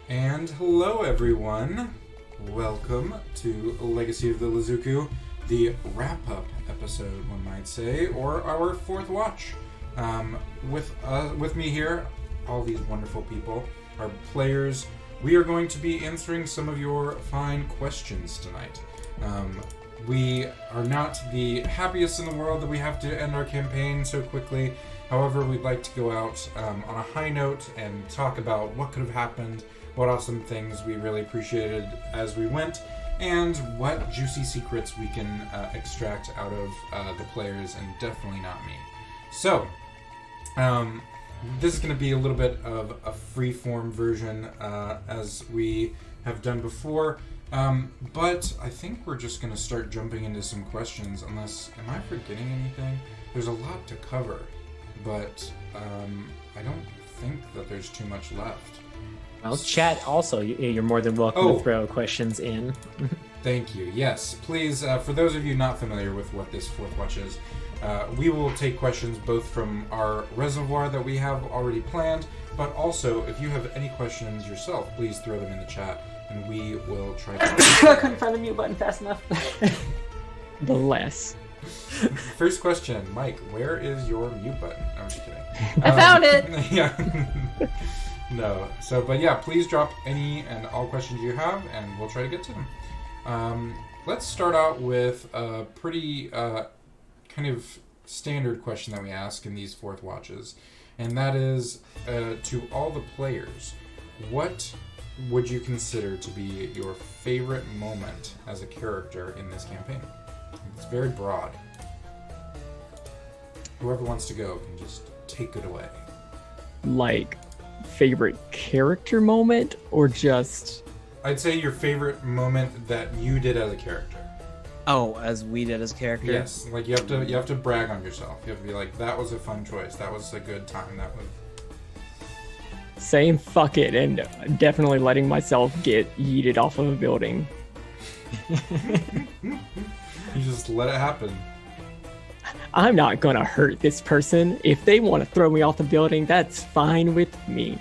And hello everyone, welcome to Legacy of the Lazuqu, the wrap-up episode one might say, or our fourth watch. With me here, all these wonderful people, our players. We are going to be answering some of your fine questions tonight. We are not the happiest in the world that we have to end our campaign so quickly. However, we'd like to go out on a high note and talk about what could have happened, what awesome things we really appreciated as we went, and what juicy secrets we can extract out of the players, and definitely not me. So, this is going to be a little bit of a free-form version as we have done before, but I think we're just going to start jumping into some questions, unless, am I forgetting anything? There's a lot to cover, but I don't think that there's too much left. Well, chat also, you're more than welcome to throw questions in. Thank you. Yes, please, for those of you not familiar with what this fourth watch is, we will take questions both from our reservoir that we have already planned, but also, if you have any questions yourself, please throw them in the chat, and we will try to... I couldn't find the mute button fast enough. The less. First question, Mike, where is your mute button? No, I'm just kidding. I found it! Yeah. No. So, but yeah, please drop any and all questions you have, and we'll try to get to them. Let's start out with a pretty kind of standard question that we ask in these fourth watches, and that is to all the players, what would you consider to be your favorite moment as a character in this campaign? It's very broad. Whoever wants to go can just take it away. Like, favorite character moment, or just... I'd say your favorite moment that you did as a character. Oh, as we did as a character? Yes, like you have to brag on yourself. You have to be like, that was a fun choice. That was a good time. That was... Saying fuck it and definitely letting myself get yeeted off of a building. You just let it happen. I'm not gonna hurt this person. If they want to throw me off the building, that's fine with me.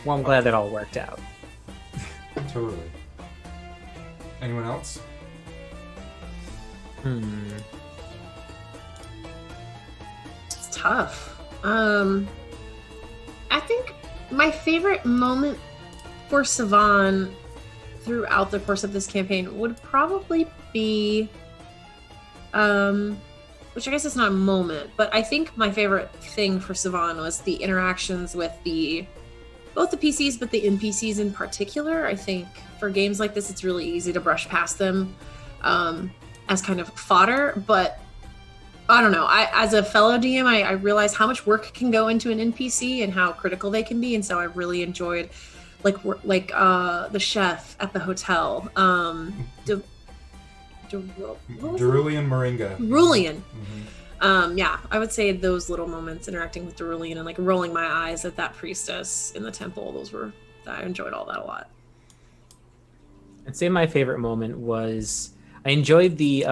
Well, I'm glad that all worked out. Totally. Anyone else? It's tough. I think my favorite moment for Sivan throughout the course of this campaign would probably be, which I guess it's not a moment, but I think my favorite thing for Sivan was the interactions with both the PCs, but the NPCs in particular. I think for games like this, it's really easy to brush past them as kind of fodder, but I don't know. As a fellow DM, I realize how much work can go into an NPC and how critical they can be, and so I really enjoyed, the chef at the hotel, Derulian Moringa. Derulian. Mm-hmm. Yeah, I would say those little moments interacting with Derulian and like rolling my eyes at that priestess in the temple. I enjoyed all that a lot. I'd say my favorite moment was I enjoyed the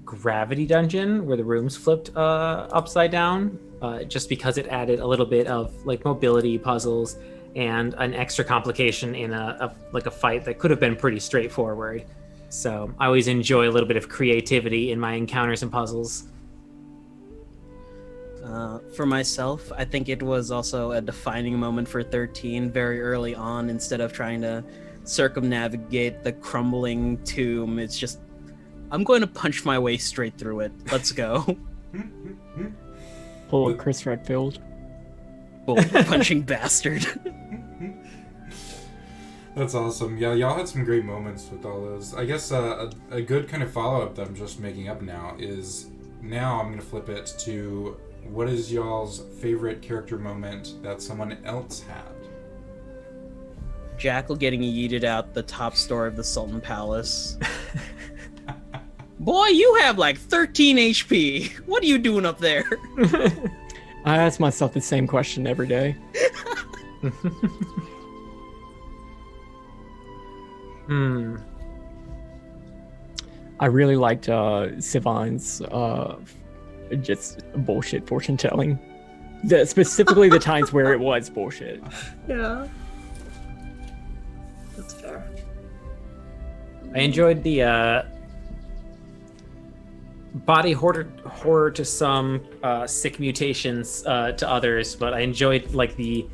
gravity dungeon where the rooms flipped upside down, just because it added a little bit of like mobility puzzles and an extra complication in a fight that could have been pretty straightforward. So I always enjoy a little bit of creativity in my encounters and puzzles. For myself, I think it was also a defining moment for 13 very early on. Instead of trying to circumnavigate the crumbling tomb, it's just, I'm going to punch my way straight through it. Let's go. Pull a Chris Redfield. Punching bastard. That's awesome. Yeah, y'all had some great moments with all those. I guess a good kind of follow-up that I'm just making up now is, now I'm going to flip it to, what is y'all's favorite character moment that someone else had? Jackal getting yeeted out the top story of the Sultan Palace. Boy, you have like 13 HP. What are you doing up there? I ask myself the same question every day. I really liked Sivan's just bullshit fortune telling. Specifically the times where it was bullshit. Yeah. That's fair. I enjoyed the body horror to some, sick mutations to others, but I enjoyed like the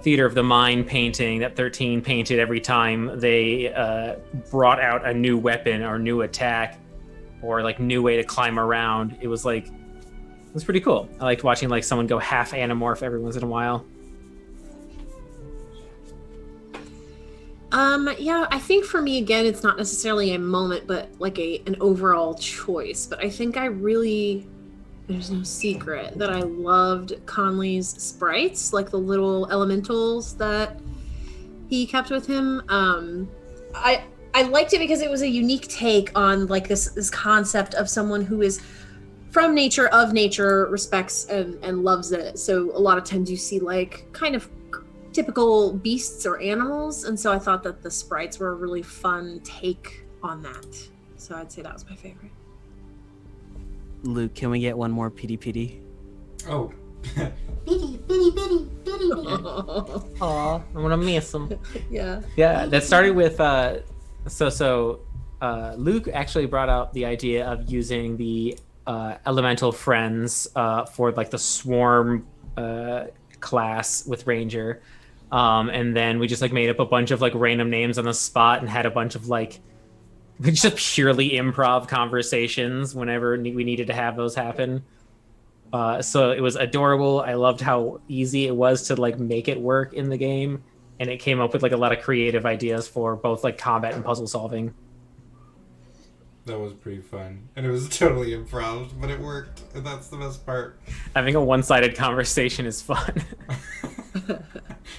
theater of the mind painting that 13 painted every time they brought out a new weapon or new attack or like new way to climb around. It was pretty cool. I liked watching like someone go half anamorph every once in a while. Yeah, I think for me, again, it's not necessarily a moment, but like an overall choice. But I think there's no secret that I loved Conley's sprites, like the little elementals that he kept with him. I liked it because it was a unique take on like this concept of someone who is from nature, of nature, respects and loves it. So a lot of times you see like kind of typical beasts or animals, and so I thought that the sprites were a really fun take on that. So I'd say that was my favorite. Luke, can we get one more PD? Oh. Aw, I'm gonna miss them. Yeah. Yeah, that started with Luke actually brought out the idea of using the elemental friends for like the swarm class with Ranger. And then we just like made up a bunch of like random names on the spot and had a bunch of like just purely improv conversations whenever we needed to have those happen. So it was adorable. I loved how easy it was to like make it work in the game, and it came up with like a lot of creative ideas for both like combat and puzzle solving. That was pretty fun. And it was totally improv, but it worked. And that's the best part. Having a one-sided conversation is fun.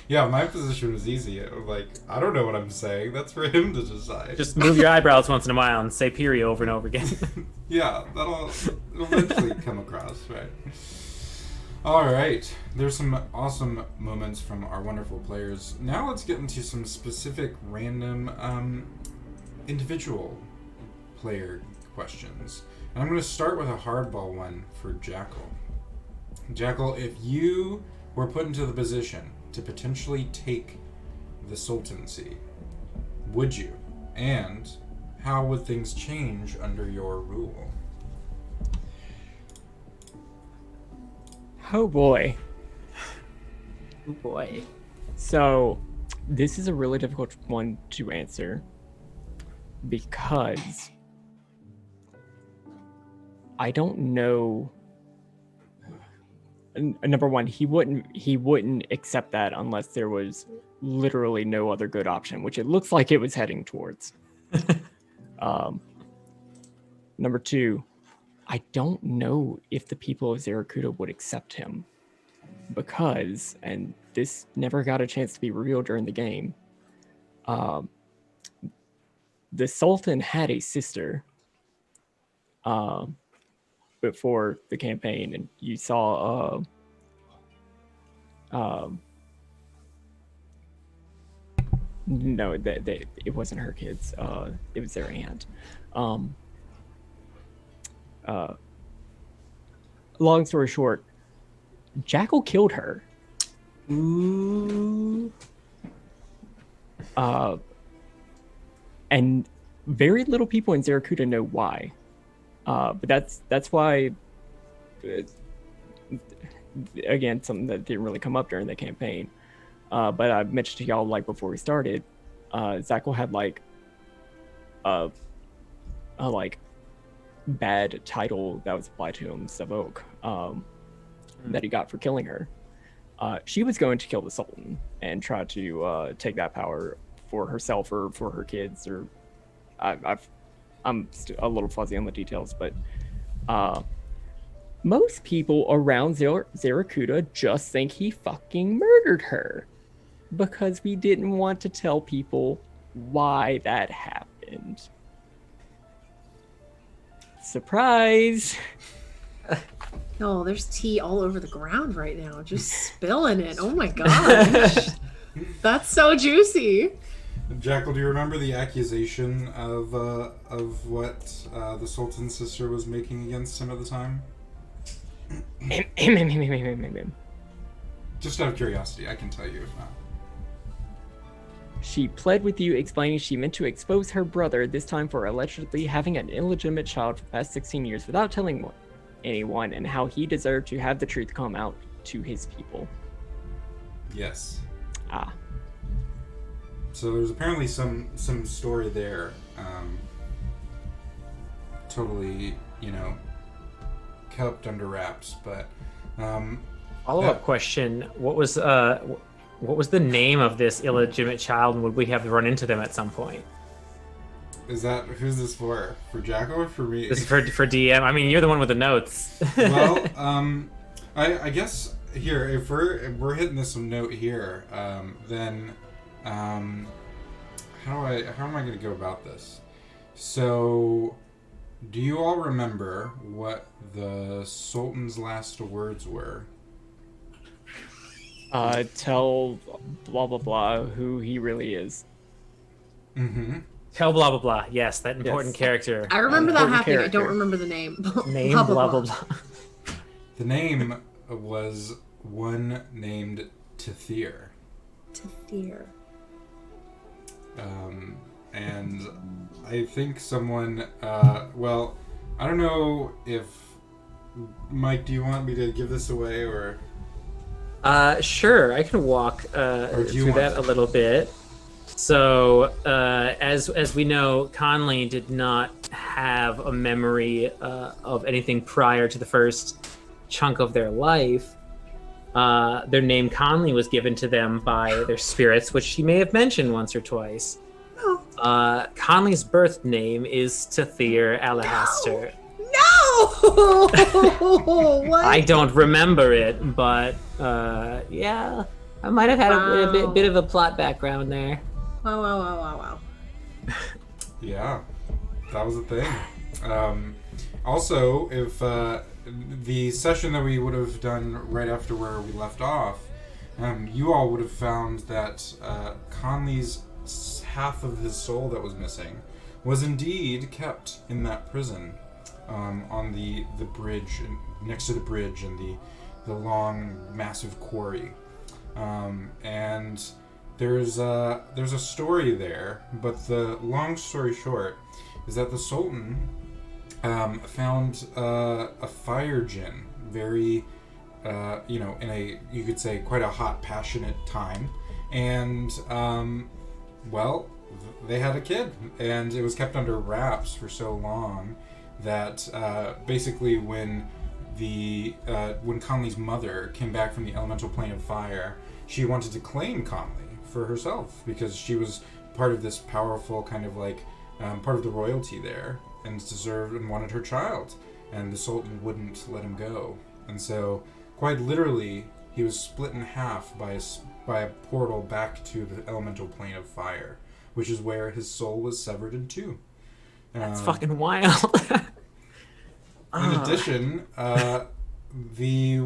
Yeah, my position was easy. It was like, I don't know what I'm saying. That's for him to decide. Just move your eyebrows once in a while and say period over and over again. Yeah, it'll eventually come across, right? All right. There's some awesome moments from our wonderful players. Now let's get into some specific random individual player questions. And I'm going to start with a hardball one for Jackal. Jackal, if you were put into the position to potentially take the Sultancy, would you? And how would things change under your rule? Oh boy. Oh boy. So, this is a really difficult one to answer because I don't know. Number one, he wouldn't accept that unless there was literally no other good option, which it looks like it was heading towards. Number two, I don't know if the people of Zarakuda would accept him because, and this never got a chance to be revealed during the game, the Sultan had a sister before the campaign, and you saw no, that it wasn't her kids, it was their aunt. Long story short, Jackal killed her. Ooh. And very little people in Zarakuda know why. But that's why, again, something that didn't really come up during the campaign. But I mentioned to y'all like before we started, Zackle had like a like bad title that was applied to him, Savok, that he got for killing her. She was going to kill the Sultan and try to take that power for herself or for her kids, or I'm a little fuzzy on the details, but most people around Zarakuda just think he fucking murdered her because we didn't want to tell people why that happened. Surprise! Oh, there's tea all over the ground right now, just spilling it. Oh my gosh. That's so juicy. Jackal, do you remember the accusation of what the Sultan's sister was making against him at the time? Just out of curiosity, I can tell you if not. She pled with you, explaining she meant to expose her brother, this time for allegedly having an illegitimate child for the past 16 years without telling anyone, and how he deserved to have the truth come out to his people. Yes. Ah. So there's apparently some story there. Totally, kept under wraps, but Follow-up question: What was the name of this illegitimate child, and would we have run into them at some point? Who's this for? For Jacko or for me? This is for DM. I mean, you're the one with the notes. Well, I guess here, if we're hitting this note here, then how am I going to go about this? So, do you all remember what the Sultan's last words were? Tell blah blah blah who he really is. Mm-hmm. Tell blah blah blah. Yes, that important Yes. character. I remember that Important happening. I character. don't remember the name. Name blah blah blah. The name was one named Tethir. Tethir. And I think someone, well, I don't know if, Mike, do you want me to give this away, or? Sure, I can walk do you through want that to? a little bit. So, as we know, Conley did not have a memory of anything prior to the first chunk of their life. Their name Conley was given to them by their spirits, which she may have mentioned once or twice. Conley's birth name is Tethir Alahaster. No! What? I don't remember it, but yeah, I might have had a bit of a plot background there. Wow. Yeah, that was a thing. Also, if the session that we would have done right after where we left off, you all would have found that Conley's half of his soul that was missing was indeed kept in that prison on the bridge, next to the bridge and the long, massive quarry. And there's a story there, but the long story short is that the Sultan found a fire djinn very, in a, you could say, quite a hot, passionate time. And, well, they had a kid, and it was kept under wraps for so long that basically when Conley's mother came back from the elemental plane of fire, she wanted to claim Conley for herself because she was part of this powerful kind of like part of the royalty there and deserved and wanted her child, and the Sultan wouldn't let him go. And so quite literally he was split in half by a portal back to the elemental plane of fire, which is where his soul was severed in two. That's fucking wild. In addition, the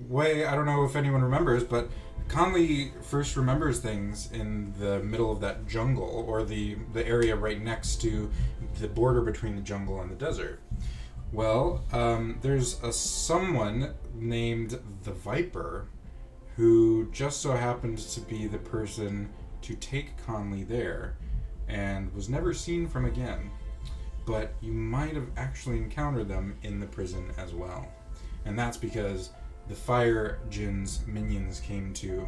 way, I don't know if anyone remembers, but Conley first remembers things in the middle of that jungle, or the area right next to the border between the jungle and the desert. Well, there's someone named the Viper who just so happened to be the person to take Conley there and was never seen from again. But you might have actually encountered them in the prison as well. And that's because the fire djinn's minions came to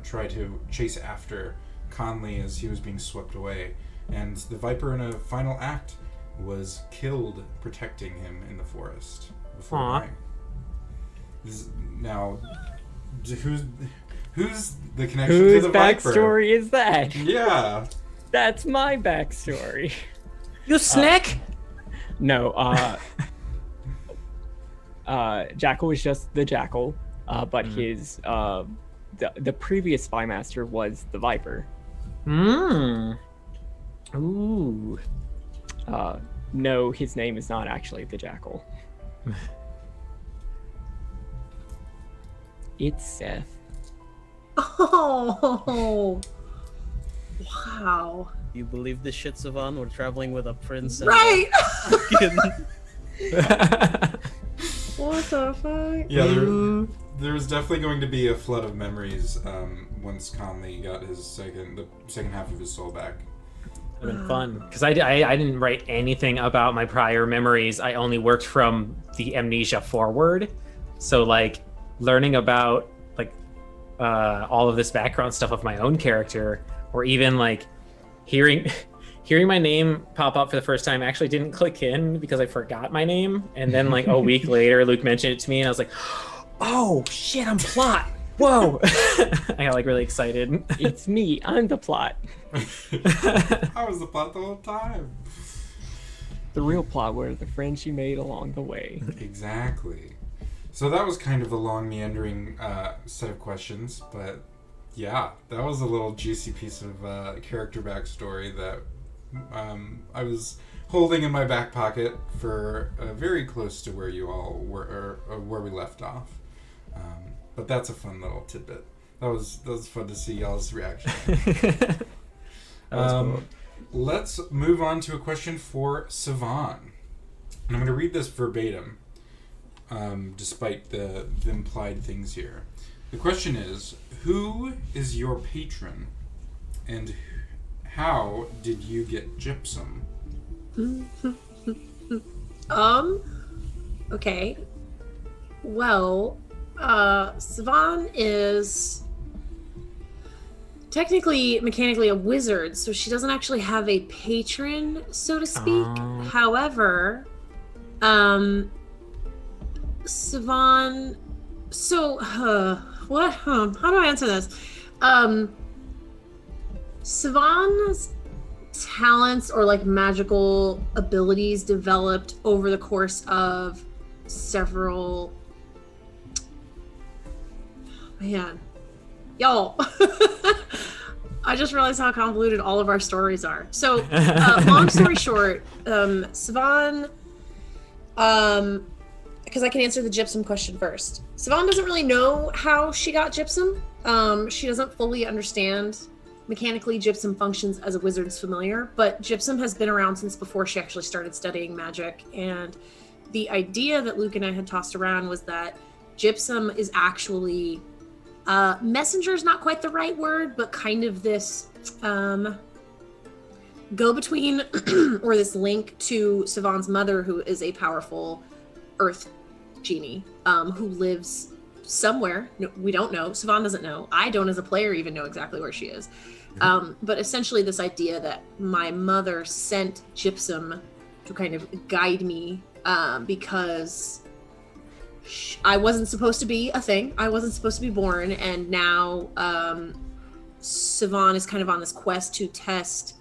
try to chase after Conley as he was being swept away. And the Viper, in a final act, was killed protecting him in the forest before dying. Now, who's the connection to Whose the Viper? backstory is that? Yeah. That's my backstory. You snack? No, Jackal was just the Jackal, but his the previous spy master was the Viper. Ooh. No, his name is not actually the Jackal. It's Seth. Oh, wow. You believe this shit, Savan? We're traveling with a prince and Right. What the fuck? Yeah, there was definitely going to be a flood of memories once Conley got the second half of his soul back. Would have been fun because I didn't write anything about my prior memories. I only worked from the amnesia forward, so like learning about like all of this background stuff of my own character, or even like hearing my name pop up for the first time actually didn't click in because I forgot my name, and then like a week later Luke mentioned it to me and I was like, oh shit, I'm plot. Whoa. I got like really excited. It's me. I'm the plot. I was the plot the whole time. The real plot were the friends you made along the way. Exactly. So that was kind of a long, meandering set of questions, but yeah, that was a little juicy piece of character backstory that I was holding in my back pocket for very close to where you all were, or where we left off. But that's a fun little tidbit. That was fun to see y'all's reaction. Cool. Let's move on to a question for Sivan. And I'm going to read this verbatim, despite the implied things here. The question is, who is your patron, and how did you get gypsum? Okay. Well, Sivan is technically, mechanically a wizard, so she doesn't actually have a patron, so to speak. However, Sivan, what? How do I answer this? Sivan's talents or like magical abilities developed over the course of several. Man, y'all. I just realized how convoluted all of our stories are. So, long story short, Sivan, because I can answer the gypsum question first. Sivan doesn't really know how she got gypsum. She doesn't fully understand mechanically gypsum functions as a wizard's familiar, but gypsum has been around since before she actually started studying magic. And the idea that Luke and I had tossed around was that gypsum is actually messenger is not quite the right word, but kind of this go-between or this link to Sivan's mother, who is a powerful earth genie who lives somewhere. No, we don't know. Sivan doesn't know. I don't, as a player, even know exactly where she is. But essentially this idea that my mother sent gypsum to kind of guide me because I wasn't supposed to be a thing. I wasn't supposed to be born. And now Sivan is kind of on this quest to test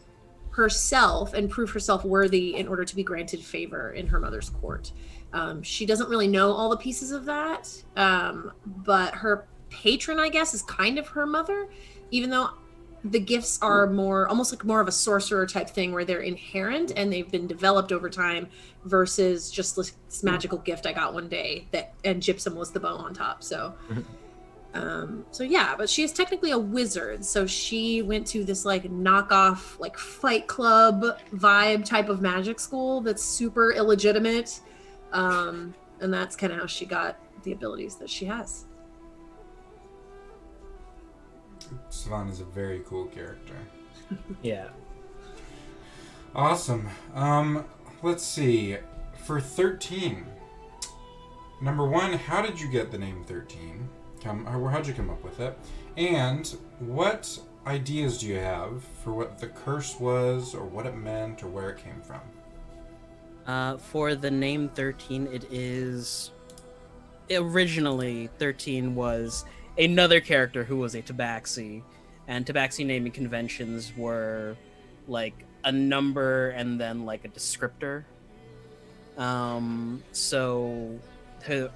herself and prove herself worthy in order to be granted favor in her mother's court. She doesn't really know all the pieces of that. But her patron, I guess, is kind of her mother, even though the gifts are almost like more of a sorcerer type thing where they're inherent and they've been developed over time versus just this magical gift I got one day and gypsum was the bow on top. So, but she is technically a wizard. So she went to this like knockoff, like Fight Club vibe type of magic school that's super illegitimate. And that's kind of how she got the abilities that she has. Sivan is a very cool character. Yeah. Awesome. Let's see. For 13, number one, how did you get the name 13? How'd you come up with it? And what ideas do you have for what the curse was, or what it meant, or where it came from? For the name 13, it is... Originally, 13 was another character who was a tabaxi, and tabaxi naming conventions were like a number and then like a descriptor. So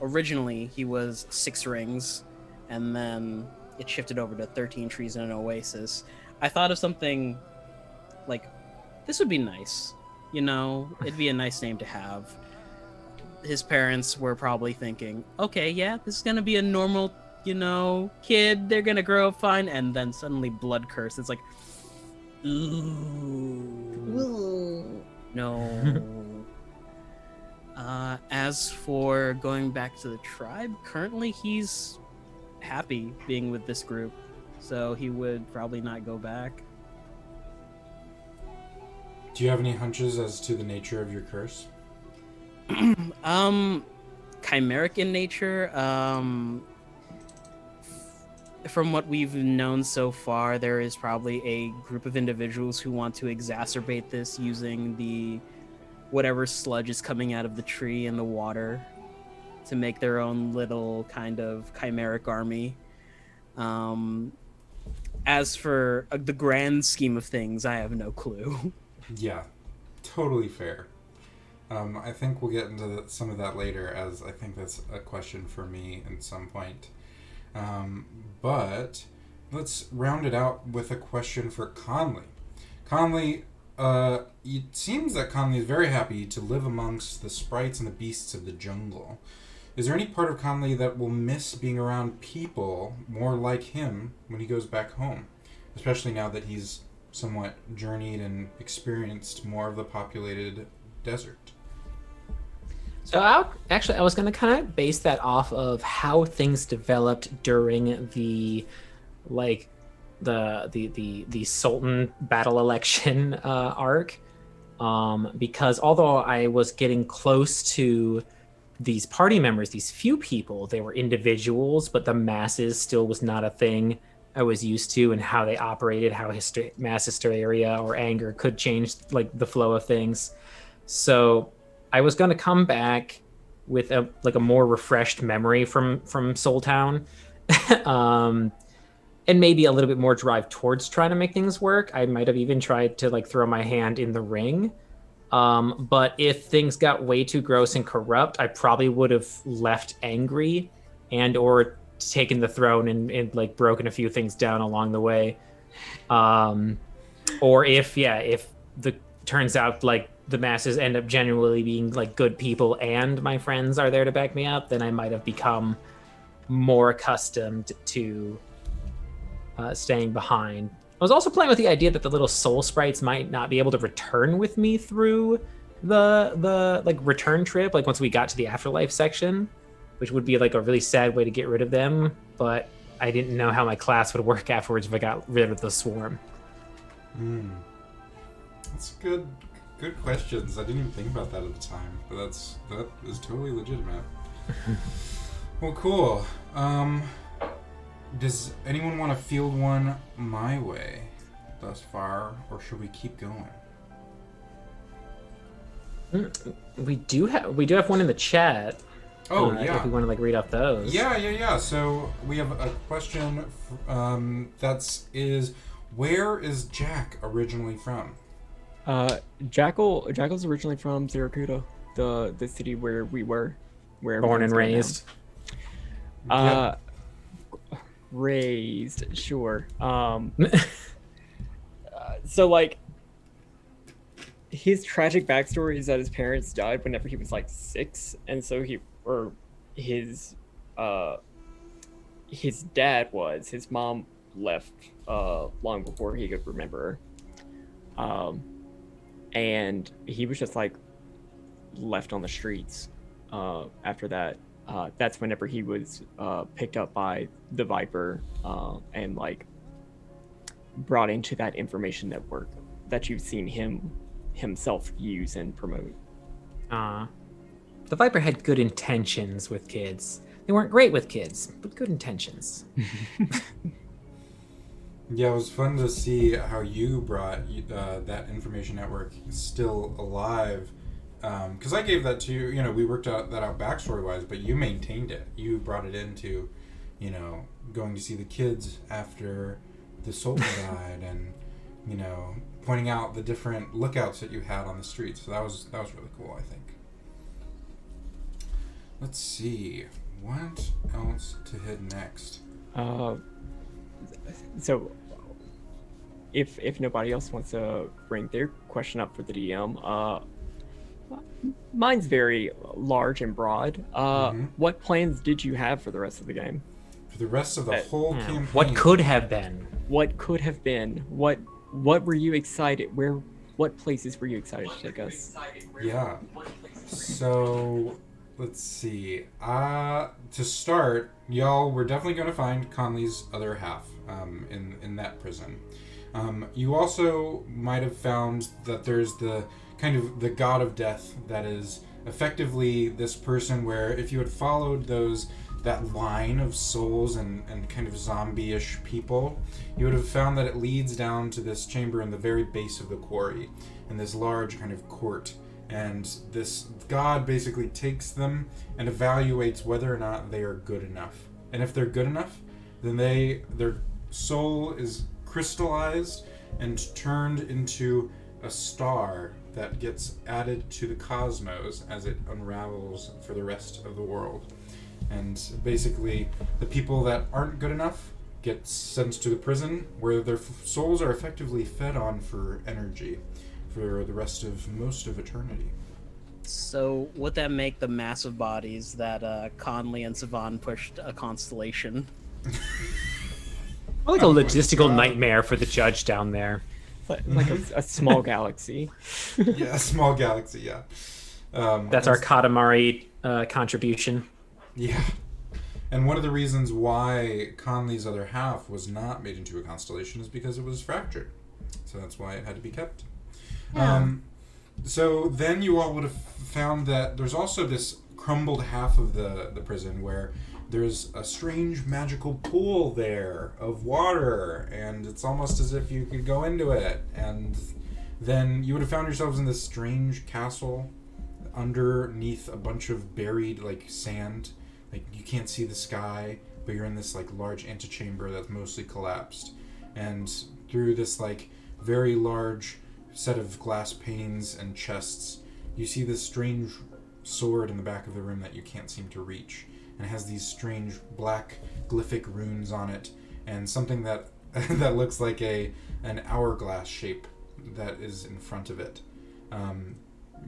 originally he was 6 rings, and then it shifted over to 13 trees and an oasis. I thought of something like, this would be nice, it'd be a nice name to have. His parents were probably thinking, okay, yeah, this is gonna be a normal kid, they're gonna grow up fine, and then suddenly blood curse. It's like, ooh. No. As for going back to the tribe, currently he's happy being with this group, so he would probably not go back. Do you have any hunches as to the nature of your curse? Chimeric in nature. From what we've known so far, there is probably a group of individuals who want to exacerbate this using the whatever sludge is coming out of the tree and the water to make their own little kind of chimeric army. As for the grand scheme of things, I have no clue. Yeah, totally fair. I think we'll get into some of that later, as I think that's a question for me at some point. But let's round it out with a question for Conley. Conley, it seems that Conley is very happy to live amongst the sprites and the beasts of the jungle. Is there any part of Conley that will miss being around people more like him when he goes back home? Especially now that he's somewhat journeyed and experienced more of the populated desert. So I was going to kind of base that off of how things developed during the Sultan battle election arc, because although I was getting close to these party members, these few people, they were individuals, but the masses still was not a thing I was used to, and how they operated, how mass hysteria or anger could change like the flow of things. So I was going to come back with a more refreshed memory from Soul Town, and maybe a little bit more drive towards trying to make things work. I might have even tried to like throw my hand in the ring. But if things got way too gross and corrupt, I probably would have left angry and or taken the throne and like broken a few things down along the way. Or if the turns out like the masses end up genuinely being like good people and my friends are there to back me up, then I might have become more accustomed to staying behind. I was also playing with the idea that the little soul sprites might not be able to return with me through the like return trip, like once we got to the afterlife section, which would be like a really sad way to get rid of them. But I didn't know how my class would work afterwards if I got rid of the swarm. That's good questions. I didn't even think about that at the time, but that is totally legitimate. Well, cool. Does anyone want to field one my way thus far, or should we keep going? We do have one in the chat. Oh, yeah. If we want to like read off those. Yeah. So we have a question is where is Jack originally from? Jackal's originally from Zarakuta, the city where we were, born and raised. Yep. Raised, sure. So like his tragic backstory is that his parents died whenever he was like 6, and so his dad was, his mom left long before he could remember her. And he was just like left on the streets after that. That's whenever he was picked up by the Viper and like brought into that information network that you've seen himself use and promote. The Viper had good intentions with kids. They weren't great with kids, but good intentions. Yeah, it was fun to see how you brought that information network still alive. Because I gave that to you, we worked that out backstory-wise, but you maintained it. You brought it into, going to see the kids after the Sultan died and, pointing out the different lookouts that you had on the streets. So that was really cool, I think. Let's see. What else to hit next? So, if nobody else wants to bring their question up for the DM, mine's very large and broad. What plans did you have for the rest of the game? For the rest of the whole campaign? What could have been? What could have been? What were you excited? What places were you excited to take us? Yeah. So, let's see. To start, y'all were definitely going to find Conley's other half in that prison. You also might have found that there's the kind of the god of death that is effectively this person where if you had followed that line of souls and kind of zombie-ish people, you would have found that it leads down to this chamber in the very base of the quarry, in this large kind of court. And this god basically takes them and evaluates whether or not they are good enough. And if they're good enough, then their soul is crystallized and turned into a star that gets added to the cosmos as it unravels for the rest of the world. And basically, the people that aren't good enough get sent to the prison where their souls are effectively fed on for energy for the rest of most of eternity. So would that make the massive bodies that Conley and Savan pushed a constellation? Like a logistical nightmare for the judge down there. Like a small galaxy. Yeah, a small galaxy, yeah. That's our Katamari contribution. Yeah. And one of the reasons why Conley's other half was not made into a constellation is because it was fractured. So that's why it had to be kept. Yeah. So then you all would have found that there's also this crumbled half of the prison where there's a strange magical pool there of water, and it's almost as if you could go into it. And then you would have found yourselves in this strange castle underneath a bunch of buried sand. You can't see the sky, but you're in this large antechamber that's mostly collapsed. And through this very large set of glass panes and chests, you see this strange sword in the back of the room that you can't seem to reach. And it has these strange black glyphic runes on it, and something that that looks like an hourglass shape that is in front of it.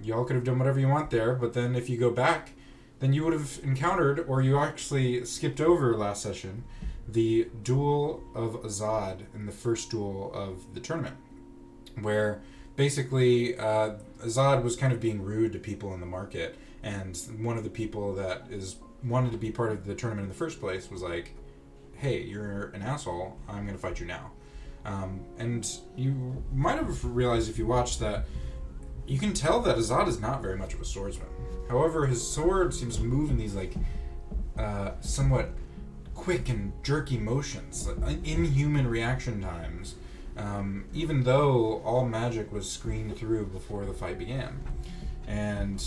Y'all could have done whatever you want there, but then if you go back, then you would have encountered, or you actually skipped over last session, the duel of Azad in the first duel of the tournament, where basically Azad was kind of being rude to people in the market, and one of the people that wanted to be part of the tournament in the first place was like, hey, you're an asshole, I'm going to fight you now. And you might have realized if you watched that, you can tell that Azad is not very much of a swordsman. However, his sword seems to move in these somewhat quick and jerky motions, inhuman reaction times, even though all magic was screened through before the fight began. And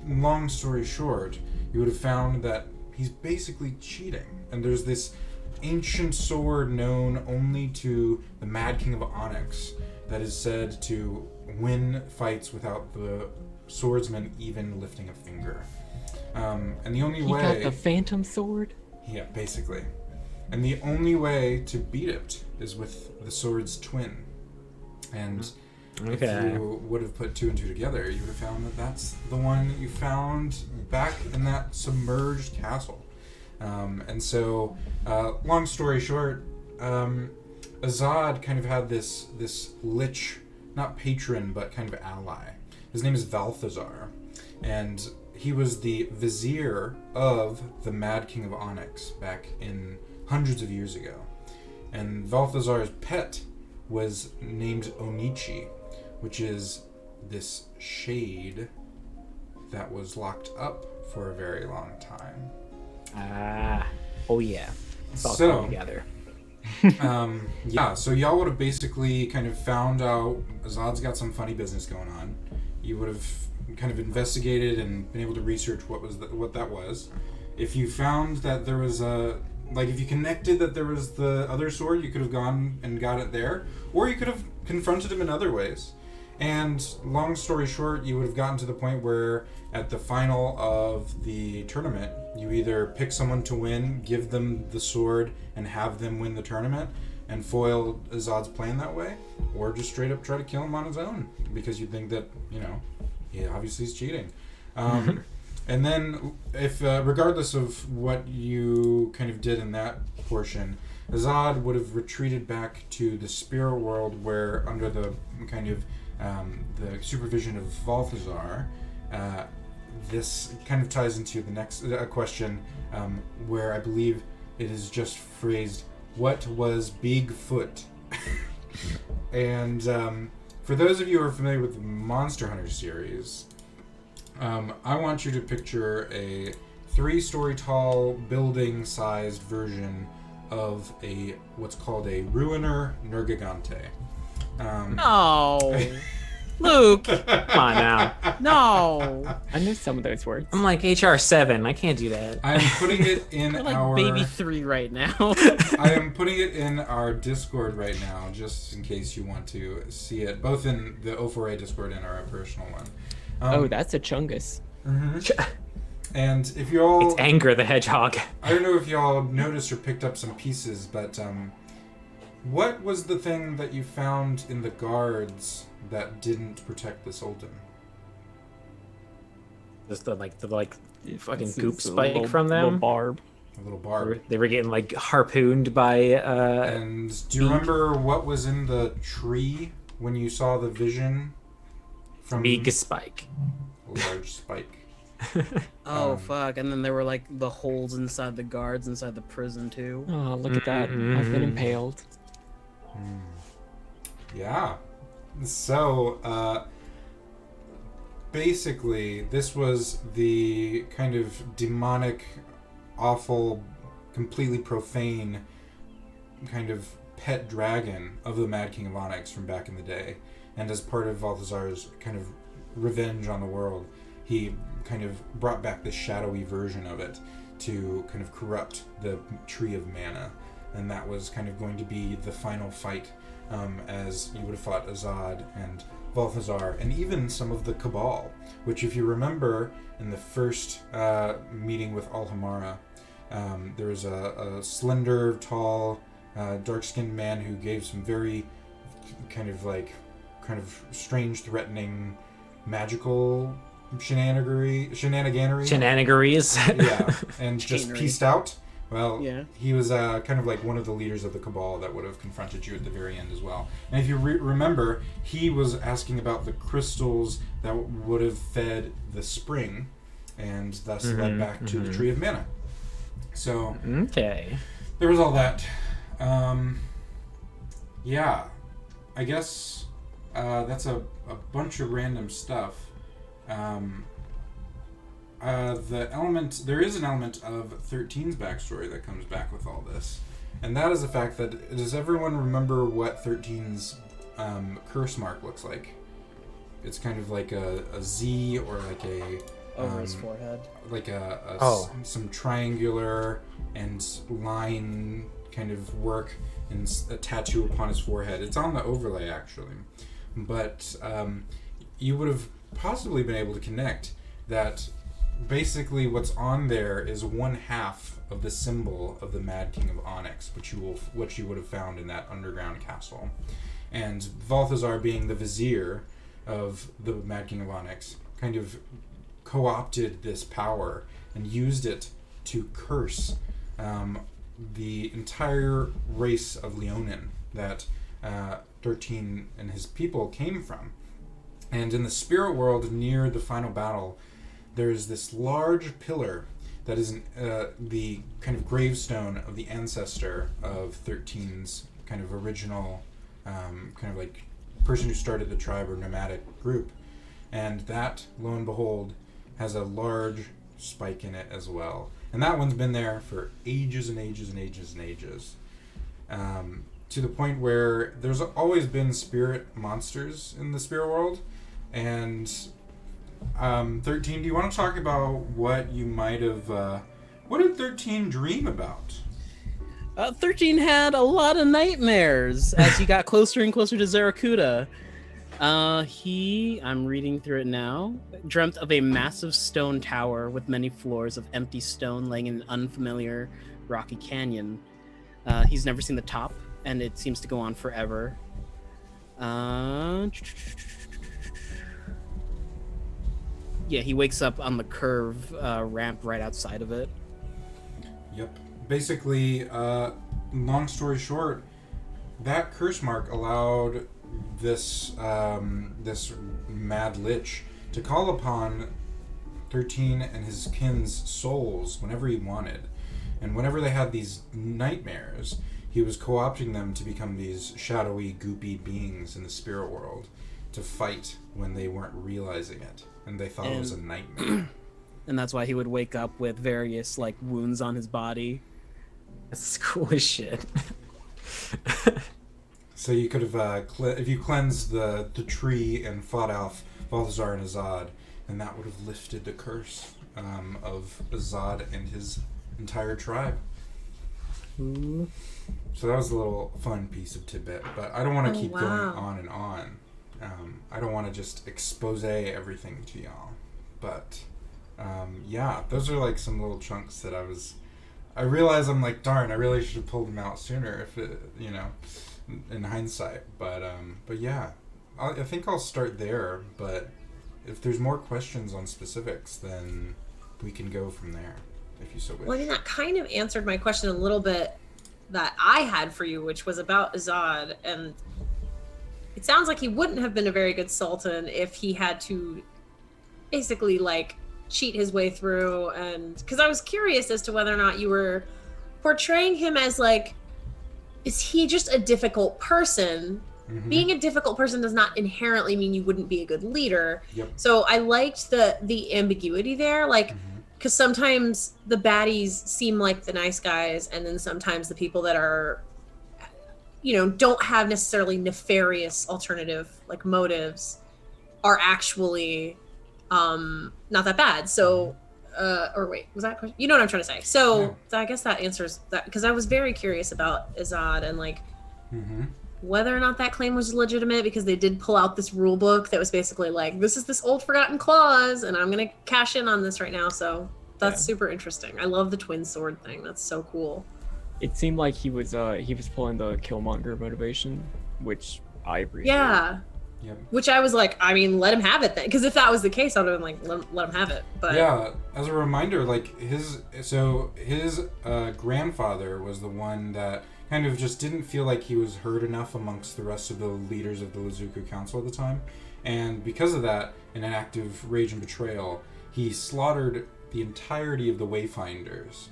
long story short, you would have found that he's basically cheating. And there's this ancient sword known only to the Mad King of Onyx that is said to win fights without the swordsman even lifting a finger. And the only way... He got the phantom sword? Yeah, basically. And the only way to beat it is with the sword's twin. And if you would have put two and two together, you would have found that that's the one that you found back in that submerged castle. And so, long story short, Azad kind of had this lich, not patron, but kind of ally. His name is Balthazar, and he was the vizier of the Mad King of Onyx back in hundreds of years ago. And Balthazar's pet was named Onichi, which is this shade that was locked up for a very long time. Oh yeah. It's all So- coming together. So y'all would have basically kind of found out Azad's got some funny business going on. You would have kind of investigated and been able to research what that was. If you found that there was if you connected that there was the other sword, you could have gone and got it there, or you could have confronted him in other ways. And long story short, you would have gotten to the point where at the final of the tournament, you either pick someone to win, give them the sword, and have them win the tournament, and foil Azad's plan that way, or just straight up try to kill him on his own, because you think that, he obviously is cheating. And then, if regardless of what you kind of did in that portion, Azad would have retreated back to the spirit world where, under the kind of the supervision of Balthazar, this kind of ties into the next question, where I believe it is just phrased, "What was Bigfoot?" And for those of you who are familiar with the Monster Hunter series, I want you to picture a 3-story tall building-sized version of what's called a Ruiner Nergigante. No, Luke. Come on now. No. I knew some of those words. I'm like HR7. I can't do that. I'm putting it in We're like our baby 3 right now. I am putting it in our Discord right now, just in case you want to see it, both in the O4A Discord and our personal one. Oh, that's a chungus. Mm-hmm. And if you all, It's Anger the Hedgehog. I don't know if you all noticed or picked up some pieces, but what was the thing that you found in the guards that didn't protect the Sultan? Just the fucking It's goop a spike little- from little them. barb. A little barb. They were getting like harpooned by And do you remember what was in the tree when you saw the vision from big spike. a large spike? Oh fuck! And then there were like the holes inside the guards inside the prison too. Oh, look at that. I've been impaled. Yeah. So, basically, this was the kind of demonic, awful, completely profane kind of pet dragon of the Mad King of Onyx from back in the day. And as part of Balthazar's kind of revenge on the world, he kind of brought back this shadowy version of it to kind of corrupt the Tree of Mana. And that was kind of going to be the final fight, as you would have fought Azad and Balthazar, and even some of the Cabal, which, if you remember, in the first meeting with Alhamara, there was a slender, tall, dark-skinned man who gave some very kind of strange, threatening, magical shenaniganeries. Yeah, and just Chicanery. pieced out. Well, Yeah. he was kind of like one of the leaders of the Cabal that would have confronted you at the very end as well. And if you remember, he was asking about the crystals that would have fed the spring, and thus led back to the Tree of Mana. So, Okay. there was all that. Yeah, I guess that's a bunch of random stuff. There is an element of 13's backstory that comes back with all this. And that is the fact that, does everyone remember what 13's curse mark looks like? It's kind of like a Z or like a... Over his forehead. Like some triangular and line kind of work and a tattoo upon his forehead. It's on the overlay, actually. But you would have possibly been able to connect that basically what's on there is 1/2 of the symbol of the Mad King of Onyx, which you would have found in that underground castle. And Balthazar, being the vizier of the Mad King of Onyx, kind of co-opted this power and used it to curse the entire race of Leonin that 13 and his people came from. And in the spirit world, near the final battle, there's this large pillar that is the kind of gravestone of the ancestor of 13's kind of original kind of like person who started the tribe or nomadic group. And that, lo and behold, has a large spike in it as well. And that one's been there for ages and ages and ages and ages. To the point where there's always been spirit monsters in the spirit world. And 13, do you want to talk about what you might have... what did 13 dream about? 13 had a lot of nightmares as he got closer and closer to Zarakuda. I'm reading through it now, dreamt of a massive stone tower with many floors of empty stone laying in an unfamiliar rocky canyon. He's never seen the top, and it seems to go on forever. Yeah, he wakes up on the curve ramp right outside of it. Yep. Basically, long story short, that curse mark allowed this this mad lich to call upon 13 and his kin's souls whenever he wanted. And whenever they had these nightmares, he was co-opting them to become these shadowy, goopy beings in the spirit world to fight when they weren't realizing it. And they thought it was a nightmare. And that's why he would wake up with various, like, wounds on his body. That's cool as shit. So you could have, if you cleansed the tree and fought off Balthazar and Azad, then that would have lifted the curse of Azad and his entire tribe. Ooh. So that was a little fun piece of tidbit, but I don't want to keep going wow. on and on. I don't want to just expose everything to y'all. But, yeah, those are like some little chunks that I realize I'm like, darn, I really should have pulled them out sooner if it, you know, in hindsight. But yeah, I think I'll start there, but if there's more questions on specifics, then we can go from there, if you so wish. Well, I mean, that kind of answered my question a little bit that I had for you, which was about Azad. And it sounds like he wouldn't have been a very good Sultan if he had to basically, like, cheat his way through. And because I was curious as to whether or not you were portraying him as, like, is he just a difficult person? Mm-hmm. Being a difficult person does not inherently mean you wouldn't be a good leader. Yep. So I liked the ambiguity there, like, because sometimes the baddies seem like the nice guys, and then sometimes the people that are, you know, don't have necessarily nefarious alternative, like, motives are actually not that bad. So or wait, was that a question? You know what I'm trying to say. So I guess that answers that, because I was very curious about Azad and, like, whether or not that claim was legitimate, because they did pull out this rule book that was basically like, this is this old forgotten clause and I'm gonna cash in on this right now. So that's super interesting. I love the twin sword thing. That's so cool. It seemed like he was pulling the Killmonger motivation, which I appreciate. Yeah. Yep. Which I was like, I mean, let him have it then, because if that was the case, I would have been like, let him have it. But yeah, as a reminder, like his grandfather was the one that kind of just didn't feel like he was heard enough amongst the rest of the leaders of the Lazuqu Council at the time, and because of that, in an act of rage and betrayal, he slaughtered the entirety of the Wayfinders,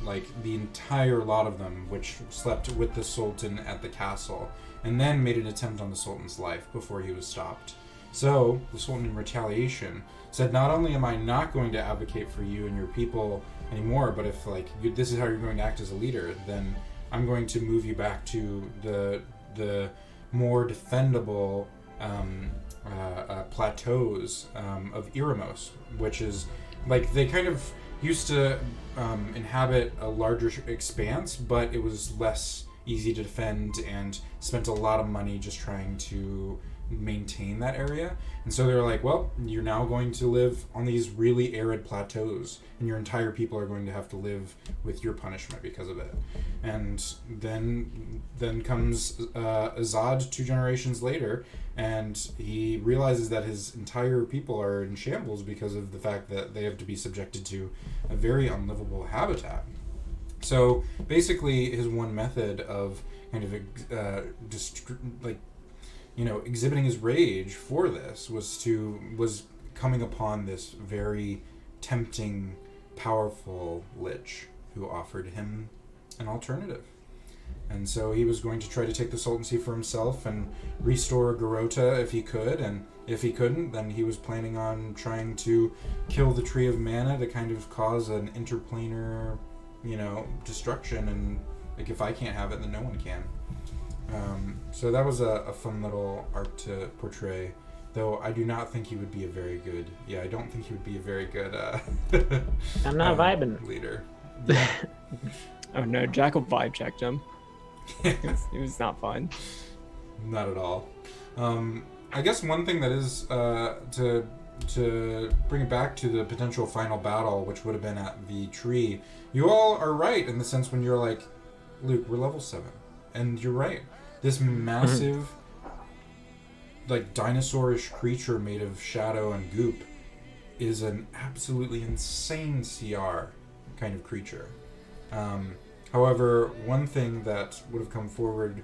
like the entire lot of them, which slept with the Sultan at the castle, and then made an attempt on the Sultan's life before he was stopped. So the Sultan, in retaliation, said, not only am I not going to advocate for you and your people anymore, but if, like, this is how you're going to act as a leader, then I'm going to move you back to the more defendable plateaus of Iramos, which is, like, they kind of used to inhabit a larger expanse, but it was less easy to defend and spent a lot of money just trying to maintain that area. And so they're like, well, you're now going to live on these really arid plateaus, and your entire people are going to have to live with your punishment because of it. And then comes Azad 2 generations later, and he realizes that his entire people are in shambles because of the fact that they have to be subjected to a very unlivable habitat. So basically, his one method of kind of exhibiting his rage for this was coming upon this very tempting, powerful lich who offered him an alternative. And so he was going to try to take the Sultancy for himself and restore Garota if he could, and if he couldn't, then he was planning on trying to kill the Tree of Mana to kind of cause an interplanar, destruction, and, like, if I can't have it, then no one can. So that was a fun little arc to portray, though I do not think he would be a very good, I don't think he would be a very good I'm not vibing. leader. Yeah. Oh no, Jackal vibe checked him. It was not fun. Not at all. I guess one thing that is to bring it back to the potential final battle, which would have been at the tree, you all are right in the sense when you're like, Luke, we're level 7. And you're right. This massive, like, dinosaurish creature made of shadow and goop is an absolutely insane CR kind of creature. However, one thing that would have come forward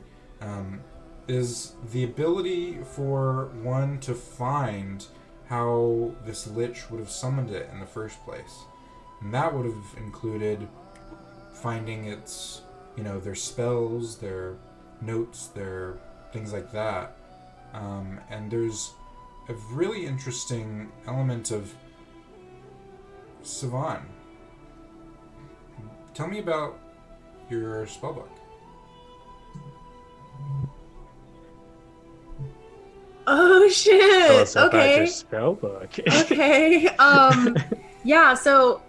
is the ability for one to find how this lich would have summoned it in the first place. And that would have included finding its, their spells, their notes, their things like that. And there's a really interesting element of Savan. Tell me about your spellbook. Oh shit! Tell us about Okay. your spellbook. Okay. Yeah. So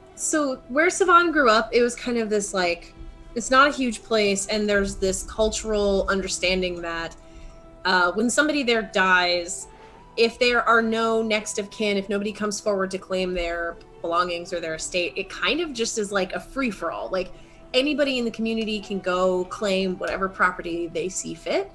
where Savan grew up, it was kind of this like, it's not a huge place, and there's this cultural understanding that when somebody there dies, if there are no next of kin, if nobody comes forward to claim their belongings or their estate, it kind of just is like a free for all. Like anybody in the community can go claim whatever property they see fit.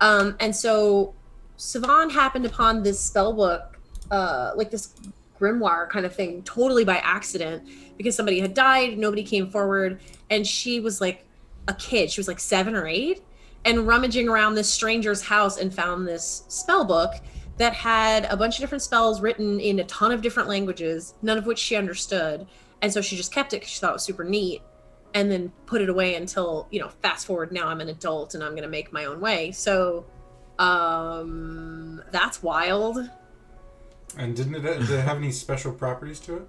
And so Savan happened upon this spell book, like this grimoire kind of thing, totally by accident, because somebody had died, nobody came forward, and she was like a kid. She was like 7 or 8, and rummaging around this stranger's house and found this spell book that had a bunch of different spells written in a ton of different languages, none of which she understood. And so she just kept it because she thought it was super neat, and then put it away until, fast forward, now I'm an adult and I'm going to make my own way. So that's wild. And did it have any special properties to it?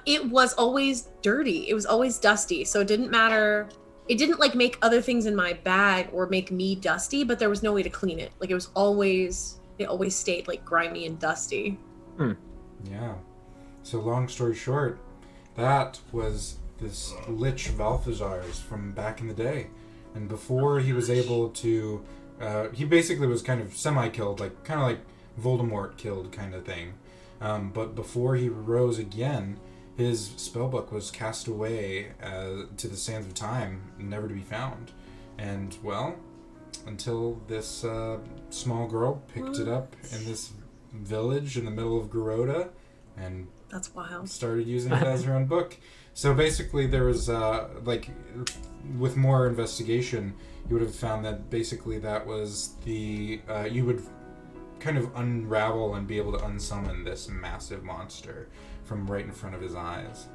It was always dirty. It was always dusty. So it didn't matter. It didn't like make other things in my bag or make me dusty, but there was no way to clean it. Like it always stayed like grimy and dusty. Yeah. So long story short, that was this Lich Valthazar's from back in the day. And before he was able to, he basically was kind of semi-killed, kind of like Voldemort killed kind of thing. But before he rose again, his spellbook was cast away to the sands of time, never to be found. And, well, until this small girl picked it up in this village in the middle of Garoda and That's wild. started using it as her own book. So basically there was, with more investigation, you would have found that basically that was you would kind of unravel and be able to unsummon this massive monster from right in front of his eyes.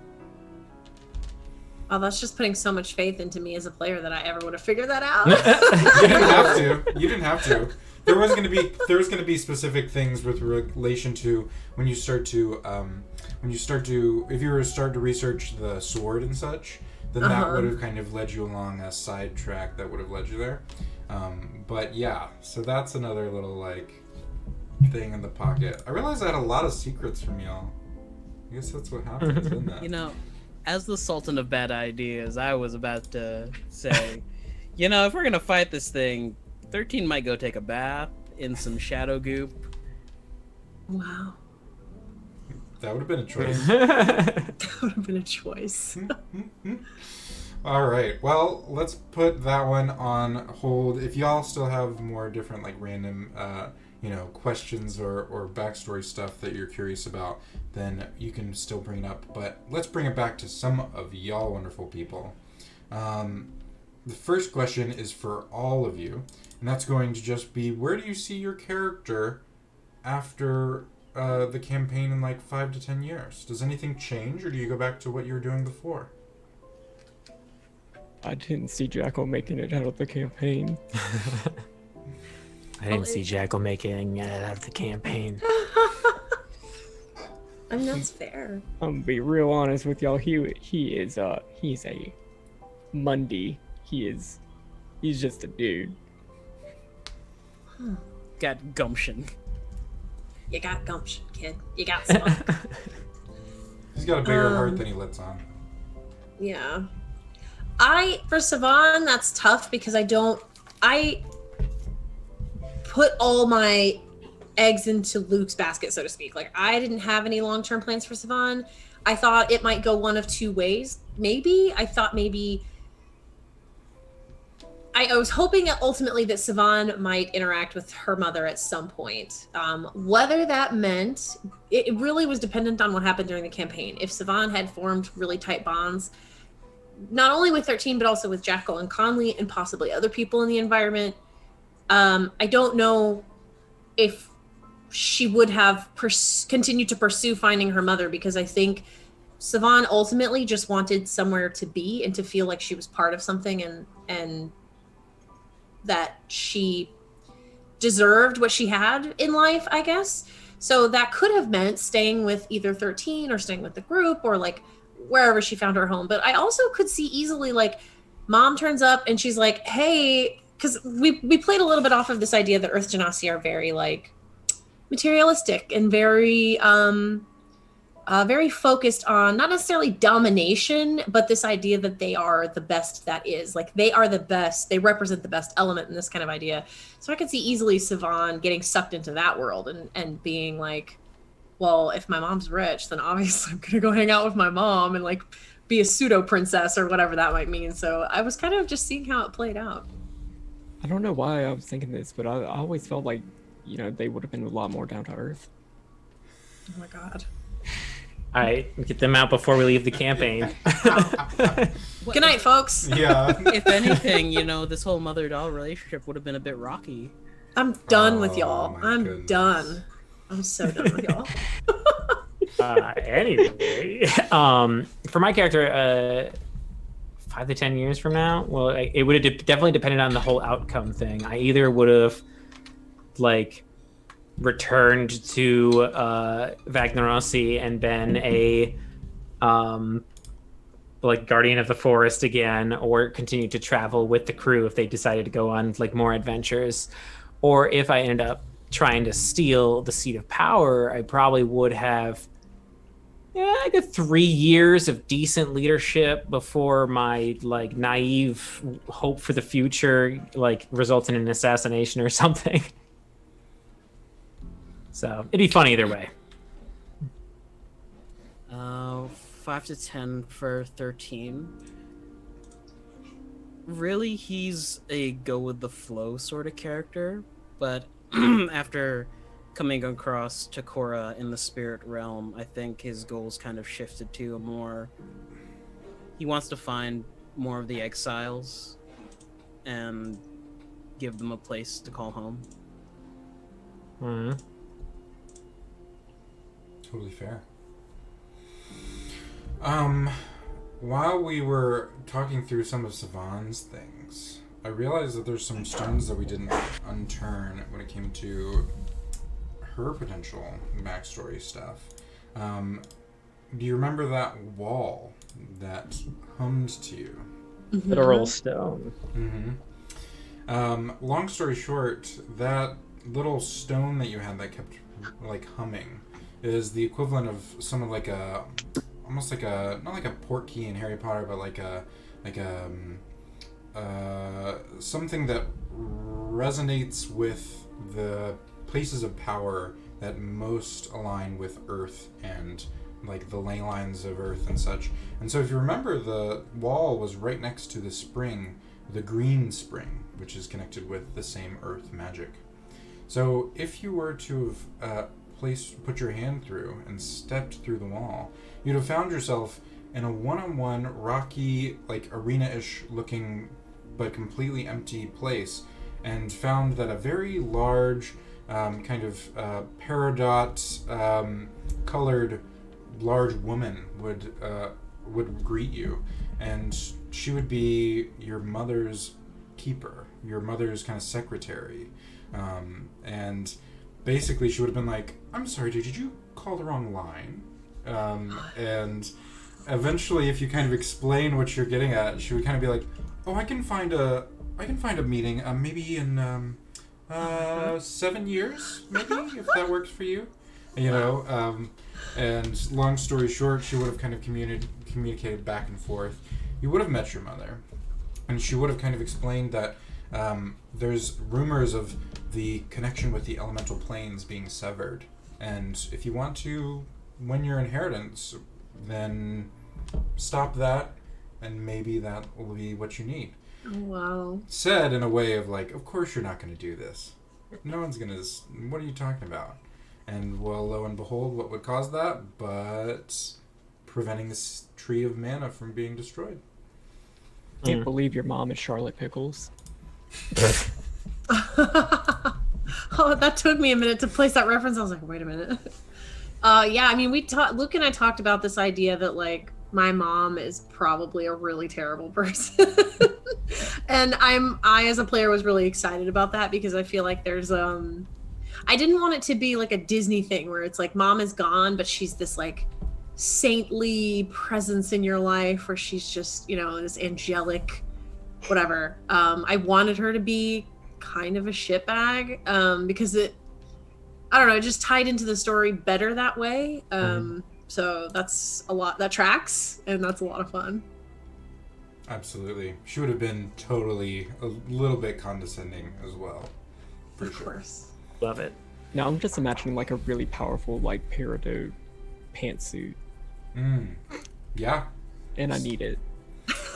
Oh, that's just putting so much faith into me as a player that I ever would have figured that out. You didn't have to. There was going to be specific things with relation to when you start to if you were to start to research the sword and such, then that would have kind of led you along a side track that would have led you there. But yeah, so that's another little thing in the pocket. I realized I had a lot of secrets from y'all. I guess that's what happens, isn't it? As the Sultan of Bad Ideas, I was about to say, if we're gonna fight this thing, 13 might go take a bath in some shadow goop. Wow. That would have been a choice. That would have been a choice. All right. Well, let's put that one on hold. If y'all still have more different random questions or backstory stuff that you're curious about, then you can still bring it up. But let's bring it back to some of y'all wonderful people. The first question is for all of you, and that's going to just be, where do you see your character after the campaign in 5 to 10 years? Does anything change, or do you go back to what you were doing before? I didn't see Jackal making it out of the campaign. I didn't see Jackal making it out of the campaign. I mean, that's fair. I'm gonna be real honest with y'all. He's a Mundy. He's just a dude. Got gumption. You got gumption, kid. You got spunk. He's got a bigger heart than he lets on. Yeah. For Savan, that's tough because I put all my eggs into Luke's basket, so to speak. I didn't have any long-term plans for Savan. I thought it might go one of two ways. I was hoping that ultimately that Savan might interact with her mother at some point. Whether that meant, it really was dependent on what happened during the campaign. If Savan had formed really tight bonds, not only with 13, but also with Jackal and Conley and possibly other people in the environment, I don't know if she would have continued to pursue finding her mother, because I think Siobhan ultimately just wanted somewhere to be and to feel like she was part of something, and that she deserved what she had in life, I guess. So that could have meant staying with either 13 or staying with the group or like wherever she found her home. But I also could see easily like mom turns up and she's like, hey, because we played a little bit off of this idea that Earth Genasi are very like materialistic and very very focused on not necessarily domination, but this idea that they are the best that is. Like they are the best. They represent the best element in this kind of idea. So I could see easily Siobhan getting sucked into that world and being like, well, if my mom's rich, then obviously I'm going to go hang out with my mom and like be a pseudo princess or whatever that might mean. So I was kind of just seeing how it played out. I don't know why I was thinking this, but I always felt like, you know, they would have been a lot more down to earth. Oh my God. All right, get them out before we leave the campaign. Good night, folks. Yeah. If anything, you know, this whole mother-daughter relationship would have been a bit rocky. I'm done with y'all. my I'm goodness. done. I'm so done with y'all. Anyway, for my character, 5 to 10 years from now, well, it would have definitely depended on the whole outcome thing. I either would have, like, returned to Vagnarosi and been a like guardian of the forest again, or continued to travel with the crew if they decided to go on like more adventures, or if I ended up trying to steal the seat of power, I probably would have like a 3 years of decent leadership before my like naive hope for the future like results in an assassination or something. So it'd be fun either way. 5 to 10 for 13. Really, he's a go with the flow sort of character, but after coming across Takora in the spirit realm, I think his goals kind of shifted to a more. He wants to find more of the exiles and give them a place to call home. Mm-hmm. Totally fair. While we were talking through some of Siobhan's things, I realized that there's some stones that we didn't unturn when it came to her potential backstory stuff. Do you remember that wall that hummed to you? Literal stone. Mm-hmm. Long story short, that little stone that you had that kept like humming is the equivalent of something like a, almost like a, not like a portkey in Harry Potter, but like a something that resonates with the places of power that most align with Earth and like the ley lines of Earth and such. And so if you remember, the wall was right next to the spring, the green spring, which is connected with the same Earth magic. So if you were to have put your hand through and stepped through the wall, you'd have found yourself in a one-on-one rocky, like arena-ish looking but completely empty place, and found that a very large kind of peridot colored large woman would greet you, and she would be your mother's keeper, your mother's kind of secretary, and basically she would have been like, I'm sorry, dude, did you call the wrong line? And eventually, if you kind of explain what you're getting at, she would kind of be like, oh, I can find a meeting, maybe in 7 years, maybe, if that works for you. You know, and long story short, she would have kind of communicated back and forth. You would have met your mother, and she would have kind of explained that there's rumors of the connection with the elemental planes being severed, and if you want to win your inheritance, then stop that, and maybe that will be what you need. Oh, wow. Said in a way of like, of course you're not going to do this. No one's going to... What are you talking about? And well, lo and behold, what would cause that? But preventing this tree of mana from being destroyed. Can't believe your mom is Charlotte Pickles. Oh that took me a minute to place that reference. I was like, wait a minute. Yeah, I mean, Luke and I talked about this idea that like my mom is probably a really terrible person. And I as a player was really excited about that because I feel like there's I didn't want it to be like a Disney thing where it's like mom is gone, but she's this like saintly presence in your life where she's just, this angelic whatever. I wanted her to be kind of a shitbag because I don't know, it just tied into the story better that way. So that's a lot that tracks, and that's a lot of fun. Absolutely. She would have been totally a little bit condescending as well. Of course. Love it. Now I'm just imagining like a really powerful like peridot pantsuit, Yeah. and I need it.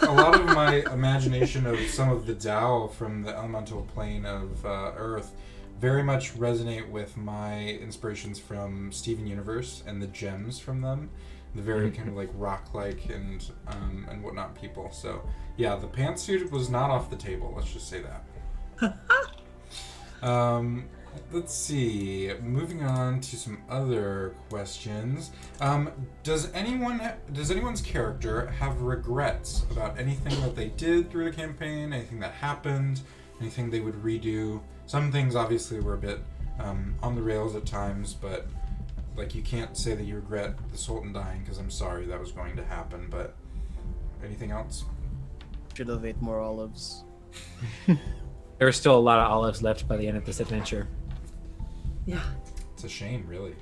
A lot of my imagination of some of the Tao from the elemental plane of Earth very much resonate with my inspirations from Steven Universe and the gems from them. The very kind of like rock-like and whatnot people. So yeah, the pantsuit was not off the table. Let's just say that. Let's see. Moving on to some other questions. Does anyone's character have regrets about anything that they did through the campaign? Anything that happened? Anything they would redo? Some things obviously were a bit on the rails at times, but like you can't say that you regret the Sultan dying because I'm sorry that was going to happen. But anything else? Should have ate more olives. There are still a lot of olives left by the end of this adventure. Yeah. It's a shame, really.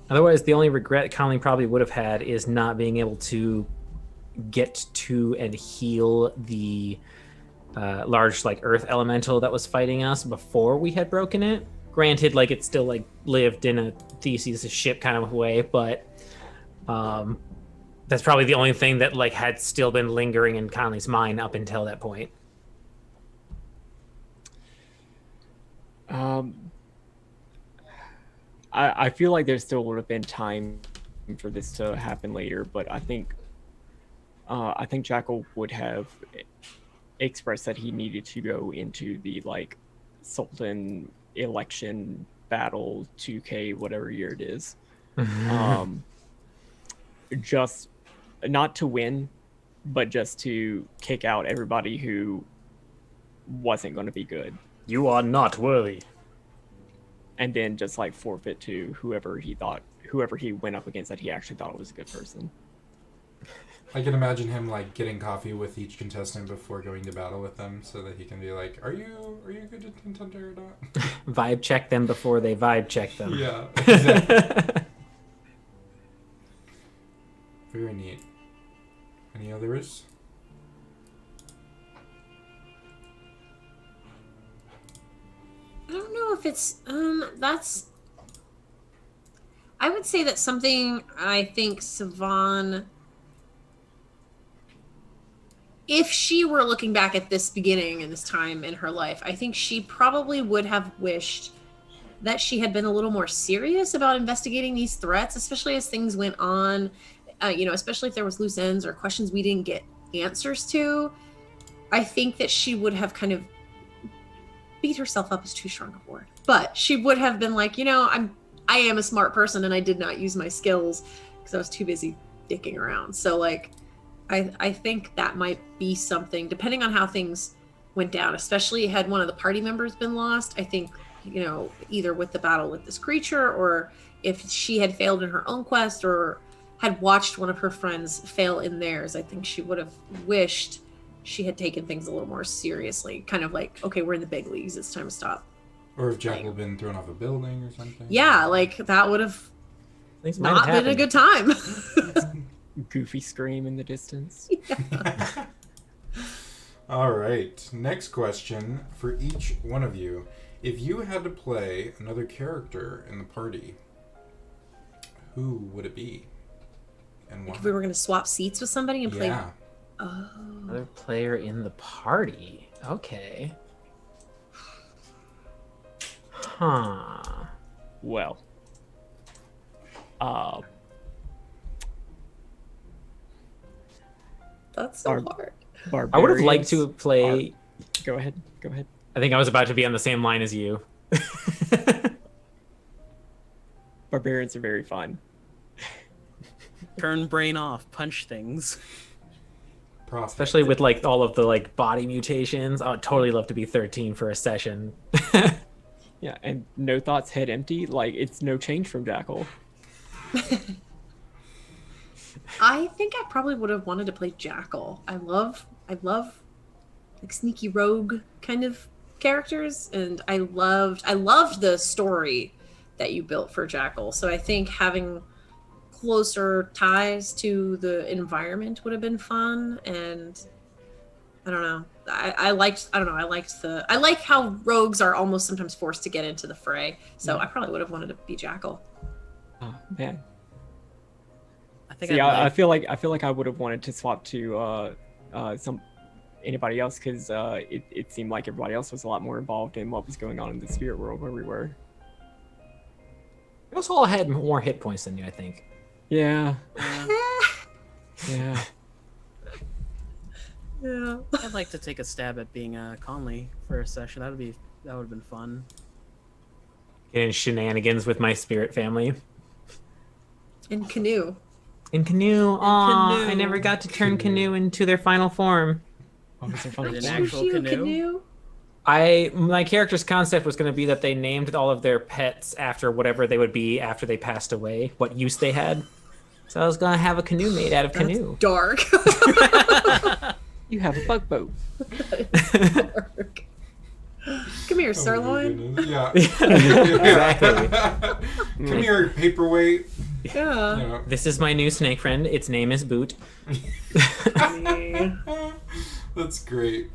Otherwise, the only regret Conley probably would have had is not being able to get to and heal the large like earth elemental that was fighting us before we had broken it. Granted, like it still like lived in a Theseus ship kind of way, but that's probably the only thing that like had still been lingering in Conley's mind up until that point. I feel like there still would have been time for this to happen later, but I think Jackal would have expressed that he needed to go into the like Sultan election battle 2K whatever year it is, just not to win, but just to kick out everybody who wasn't going to be good. You are not worthy. And then just like forfeit to whoever he went up against that he actually thought was a good person. I can imagine him like getting coffee with each contestant before going to battle with them, so that he can be like, "Are you a good contender or not?" Vibe check them before they vibe check them. Yeah, exactly. Very neat. Any others? I don't know if it's that's I would say that's something I think Siobhan, if she were looking back at this beginning and this time in her life, I think she probably would have wished that she had been a little more serious about investigating these threats, especially as things went on, especially if there was loose ends or questions we didn't get answers to. I think that she would have kind of beat herself up is too strong a word, but she would have been like, I am a smart person and I did not use my skills because I was too busy dicking around. So like, I think that might be something, depending on how things went down, especially had one of the party members been lost. I think, either with the battle with this creature, or if she had failed in her own quest or had watched one of her friends fail in theirs, I think she would have wished she had taken things a little more seriously, kind of like, okay, we're in the big leagues, it's time to stop. Or if Jack had been thrown off a building or something. Yeah, like that would have not been a good time. Goofy scream in the distance. Yeah. All right, next question for each one of you. If you had to play another character in the party, who would it be? And why? If we were going to swap seats with somebody and play. Yeah. Oh. Another player in the party. Okay. Huh. Well, That's so hard. I would have liked to play. Go ahead. I think I was about to be on the same line as you. Barbarians are very fun. Turn brain off, punch things. Profit. Especially with like all of the like body mutations. I would totally love to be 13 for a session. Yeah, and no thoughts, head empty. Like, it's no change from Jackal. I think I probably would have wanted to play Jackal. I love like sneaky rogue kind of characters, and I loved the story that you built for Jackal. So I think having closer ties to the environment would have been fun, and I don't know. I like how rogues are almost sometimes forced to get into the fray. So I probably would have wanted to be Jackal. Oh man. I think See, I'd I like- feel like I would have wanted to swap to anybody else because it seemed like everybody else was a lot more involved in what was going on in the spirit world where we were. We also all had more hit points than you, I think. Yeah. Yeah. Yeah. Yeah. I'd like to take a stab at being Conley for a session. That would have been fun. Getting shenanigans with my spirit family. And Canoe. In Canoe. Aw, Canoe. I never got to turn Canoe. Canoe into their final form. Oh, was there fun? An Choose actual you, canoe? My character's concept was going to be that they named all of their pets after whatever they would be after they passed away, what use they had. So I was going to have a canoe made out of That's canoe. dark. You have a bug boat. Dark. Come here, Oh my sirloin. goodness. Yeah. Exactly. Come here, paperweight. Yeah. You know. This is my new snake friend. Its name is Boot. That's great.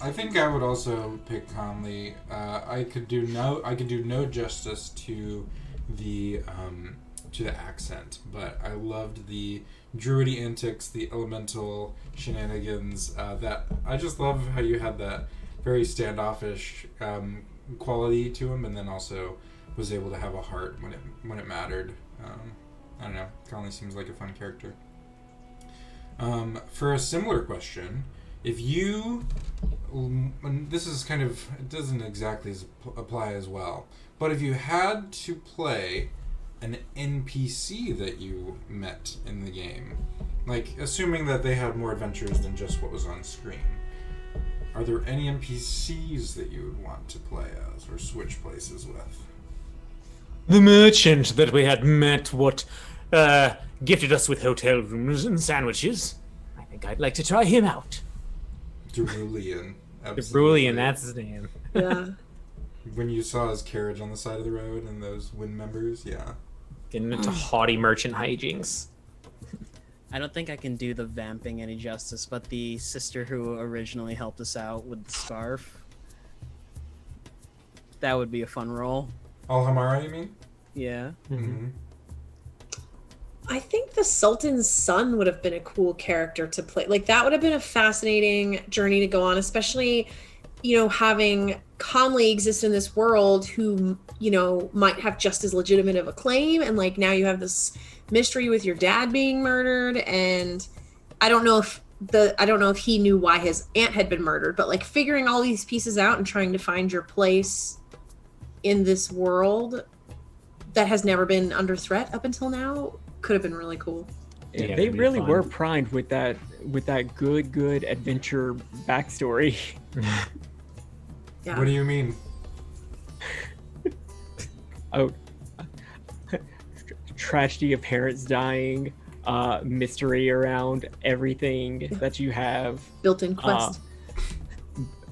I think I would also pick Conley. I could do no justice to the accent, but I loved the druidy antics, the elemental shenanigans. That I just love how you had that very standoffish quality to him, and then also was able to have a heart when it mattered. I don't know. Conley seems like a fun character. For a similar question, if you, and this is kind of, it doesn't exactly apply as well, but if you had to play an NPC that you met in the game, like assuming that they had more adventures than just what was on screen, are there any NPCs that you would want to play as or switch places with? The merchant that we had met gifted us with hotel rooms and sandwiches. I think I'd like to try him out. Cerulean. Cerulean, that's his name. Yeah. When you saw his carriage on the side of the road and those wind members, yeah. Getting into haughty merchant hijinks. I don't think I can do the vamping any justice, but the sister who originally helped us out with the scarf, that would be a fun role. Alhamara, you mean? Yeah. Mm-hmm. I think the Sultan's son would have been a cool character to play. Like, that would have been a fascinating journey to go on, especially, having Conley exist in this world who, might have just as legitimate of a claim. And, like, now you have this mystery with your dad being murdered. And I don't know if he knew why his aunt had been murdered, but, like, figuring all these pieces out and trying to find your place in this world that has never been under threat up until now could have been really cool. Yeah, Yeah, they it'd be really fun. were primed with that good adventure backstory. Yeah. What do you mean? Oh, tragedy of parents dying, mystery around everything that you have. Built-in quest.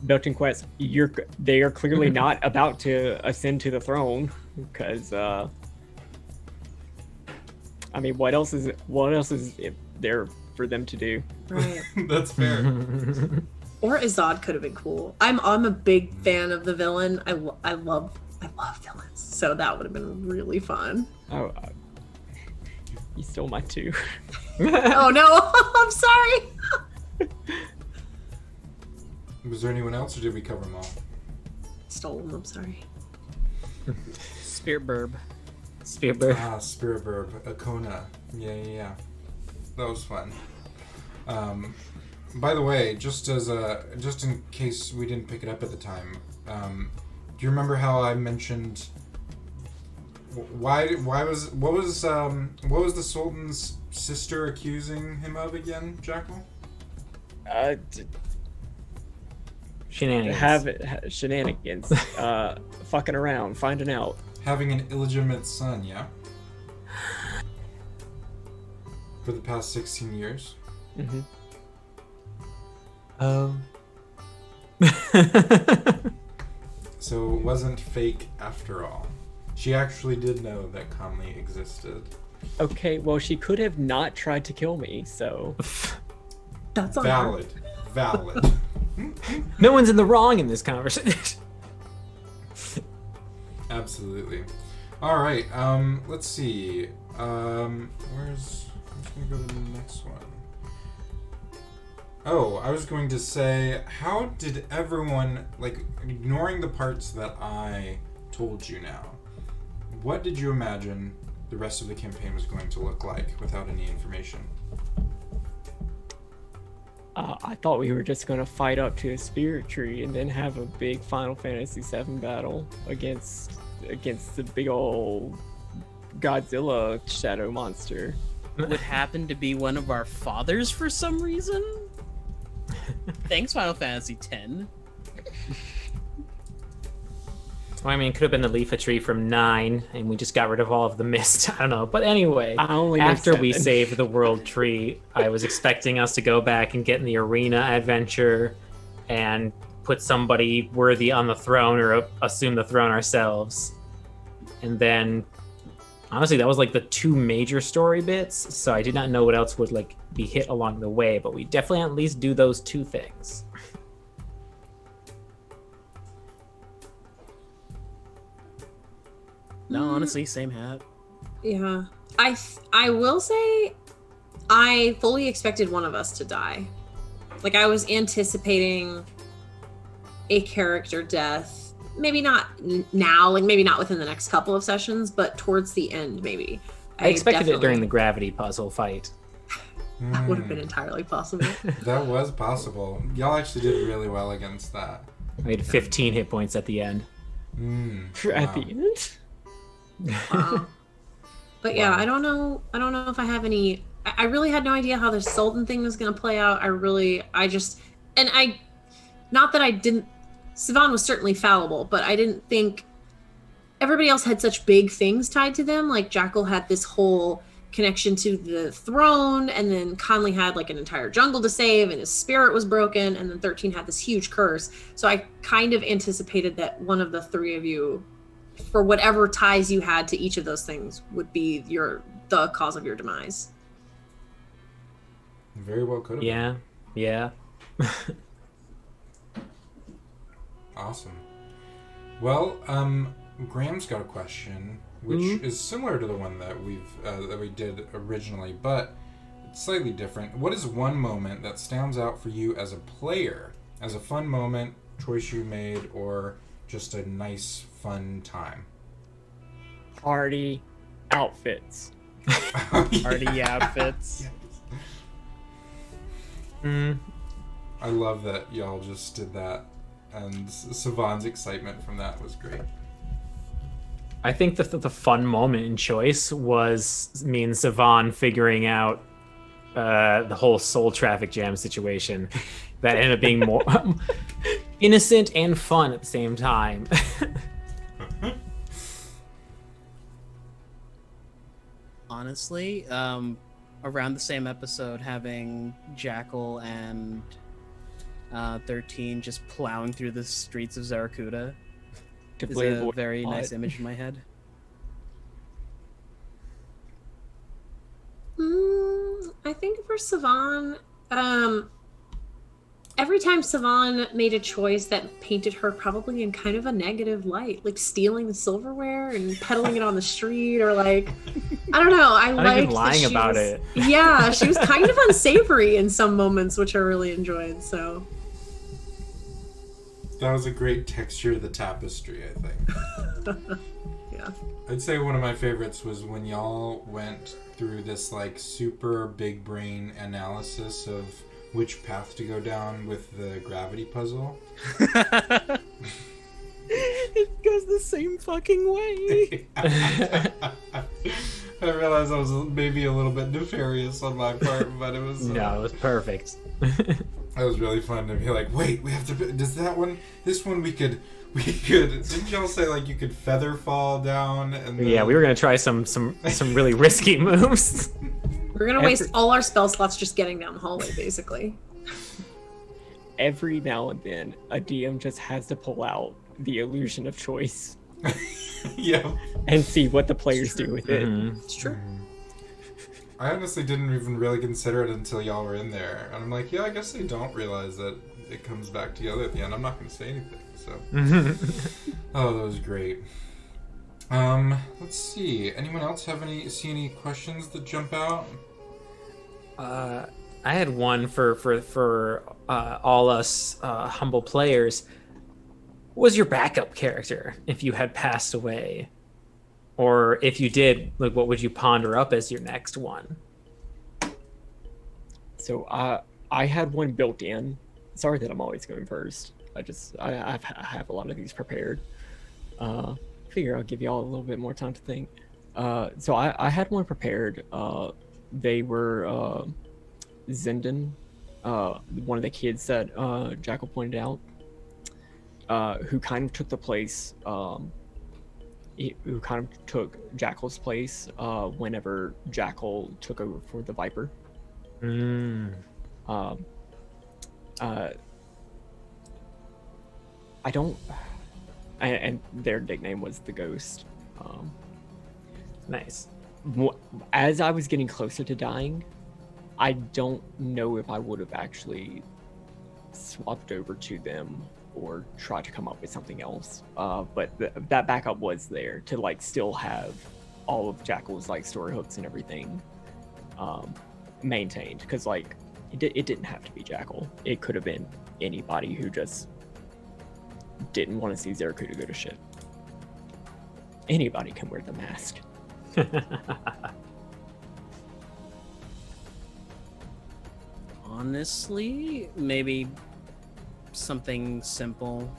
Built-in quest. They are clearly not about to ascend to the throne because I mean, what else is there for them to do? Right. That's fair. Or Azad could have been cool. I'm a big fan of the villain. I love villains, so that would have been really fun. Oh, you stole my two. Oh no, I'm sorry. Was there anyone else, or did we cover them all? Stole them. I'm sorry. Spirit Burb. Spielberg. Spirit Verb, Akona. Yeah. That was fun. By the way, just in case we didn't pick it up at the time, you remember how I mentioned what was the Sultan's sister accusing him of again, Jackal? Shenanigans. Shenanigans. Fucking around, finding out. Having an illegitimate son, yeah? For the past 16 years? Mm-hmm. So it wasn't fake after all. She actually did know that Conley existed. Okay, well, she could have not tried to kill me, so... That's on her. Valid. No one's in the wrong in this conversation. Absolutely. All right. Let's see. I'm just gonna go to the next one. Oh, I was going to say, how did everyone, like, ignoring the parts that I told you now, what did you imagine the rest of the campaign was going to look like without any information? I thought we were just gonna fight up to a spirit tree and then have a big Final Fantasy VII battle against the big old Godzilla shadow monster. Would happen to be one of our fathers for some reason? Thanks, Final Fantasy X. Well, I mean, it could have been the Leafa tree from 9, and we just got rid of all of the mist. I don't know. But anyway, after we saved the world tree, I was expecting us to go back and get in the arena adventure and put somebody worthy on the throne or assume the throne ourselves. And then, honestly, that was like the 2 major story bits, so I did not know what else would like be hit along the way, but we definitely at least do those 2 things. No, honestly, same hat. Yeah. I will say I fully expected one of us to die. Like, I was anticipating a character death. Maybe not now, like maybe not within the next couple of sessions, but towards the end, maybe. I expected it during the gravity puzzle fight. That would have been entirely possible. That was possible. Y'all actually did really well against that. I had 15 hit points at the end. At the end? Wow. But yeah, I don't know if I have any. I really had no idea how the Sultan thing was going to play out. Not that I didn't. Sivan was certainly fallible, but I didn't think everybody else had such big things tied to them. Like Jackal had this whole connection to the throne, and then Conley had like an entire jungle to save, and his spirit was broken, and then 13 had this huge curse. So I kind of anticipated that one of the 3 of you, for whatever ties you had to each of those things, would be the cause of your demise. Very well could have. Yeah. Awesome. Well, Graham's got a question, which is similar to the one that we did originally, but it's slightly different. What is one moment that stands out for you as a player, as a fun moment, choice you made, or just a nice, fun time? Party outfits. Party outfits. Yes. I love that y'all just did that, and Sivan's excitement from that was great. I think the fun moment in choice was me and Sivan figuring out the whole soul traffic jam situation. That ended up being more innocent and fun at the same time. Honestly, around the same episode, having Jackal and 13 just plowing through the streets of Zarakuda is a very nice image in my head. I think for Sivan, every time Sivan made a choice that painted her probably in kind of a negative light, like stealing the silverware and peddling it on the street, or like, I don't know. I liked even lying about it. Yeah, she was kind of unsavory in some moments, which I really enjoyed. So that was a great texture to the tapestry, I think. Yeah. I'd say one of my favorites was when y'all went through this like super big brain analysis of which path to go down with the gravity puzzle. fucking way. I realized I was maybe a little bit nefarious on my part, but it was... No, it was perfect. It was really fun to be like, wait, we have to... Does that one... This one we could... Didn't y'all say, like, you could feather fall down? And then... Yeah, we were going to try some really risky moves. We're gonna waste all our spell slots just getting down the hallway, basically. Every now and then, a DM just has to pull out the illusion of choice. Yeah. And see what the players do with it. It's true. I honestly didn't even really consider it until y'all were in there. And I'm like, yeah, I guess they don't realize that it comes back together at the end. I'm not going to say anything, so. Oh, that was great. Let's see. Anyone else see any questions that jump out? I had one for all us humble players. What was your backup character if you had passed away? Or if you did, like, what would you ponder up as your next one? So I had one built in. Sorry that I'm always going first. I have a lot of these prepared. Figure I'll give y'all a little bit more time to think. So I had one prepared. They were Zendon, one of the kids that Jackal pointed out, who kind of took the place, who kind of took Jackal's place whenever Jackal took over for the Viper. I don't... And their nickname was the Ghost. Nice. As I was getting closer to dying, I don't know if I would have actually swapped over to them or tried to come up with something else. But that backup was there to like still have all of Jackal's like story hooks and everything maintained. Because like it didn't have to be Jackal. It could have been anybody who just didn't want to see Zerakuda go to shit. Anybody can wear the mask. Honestly, maybe something simple,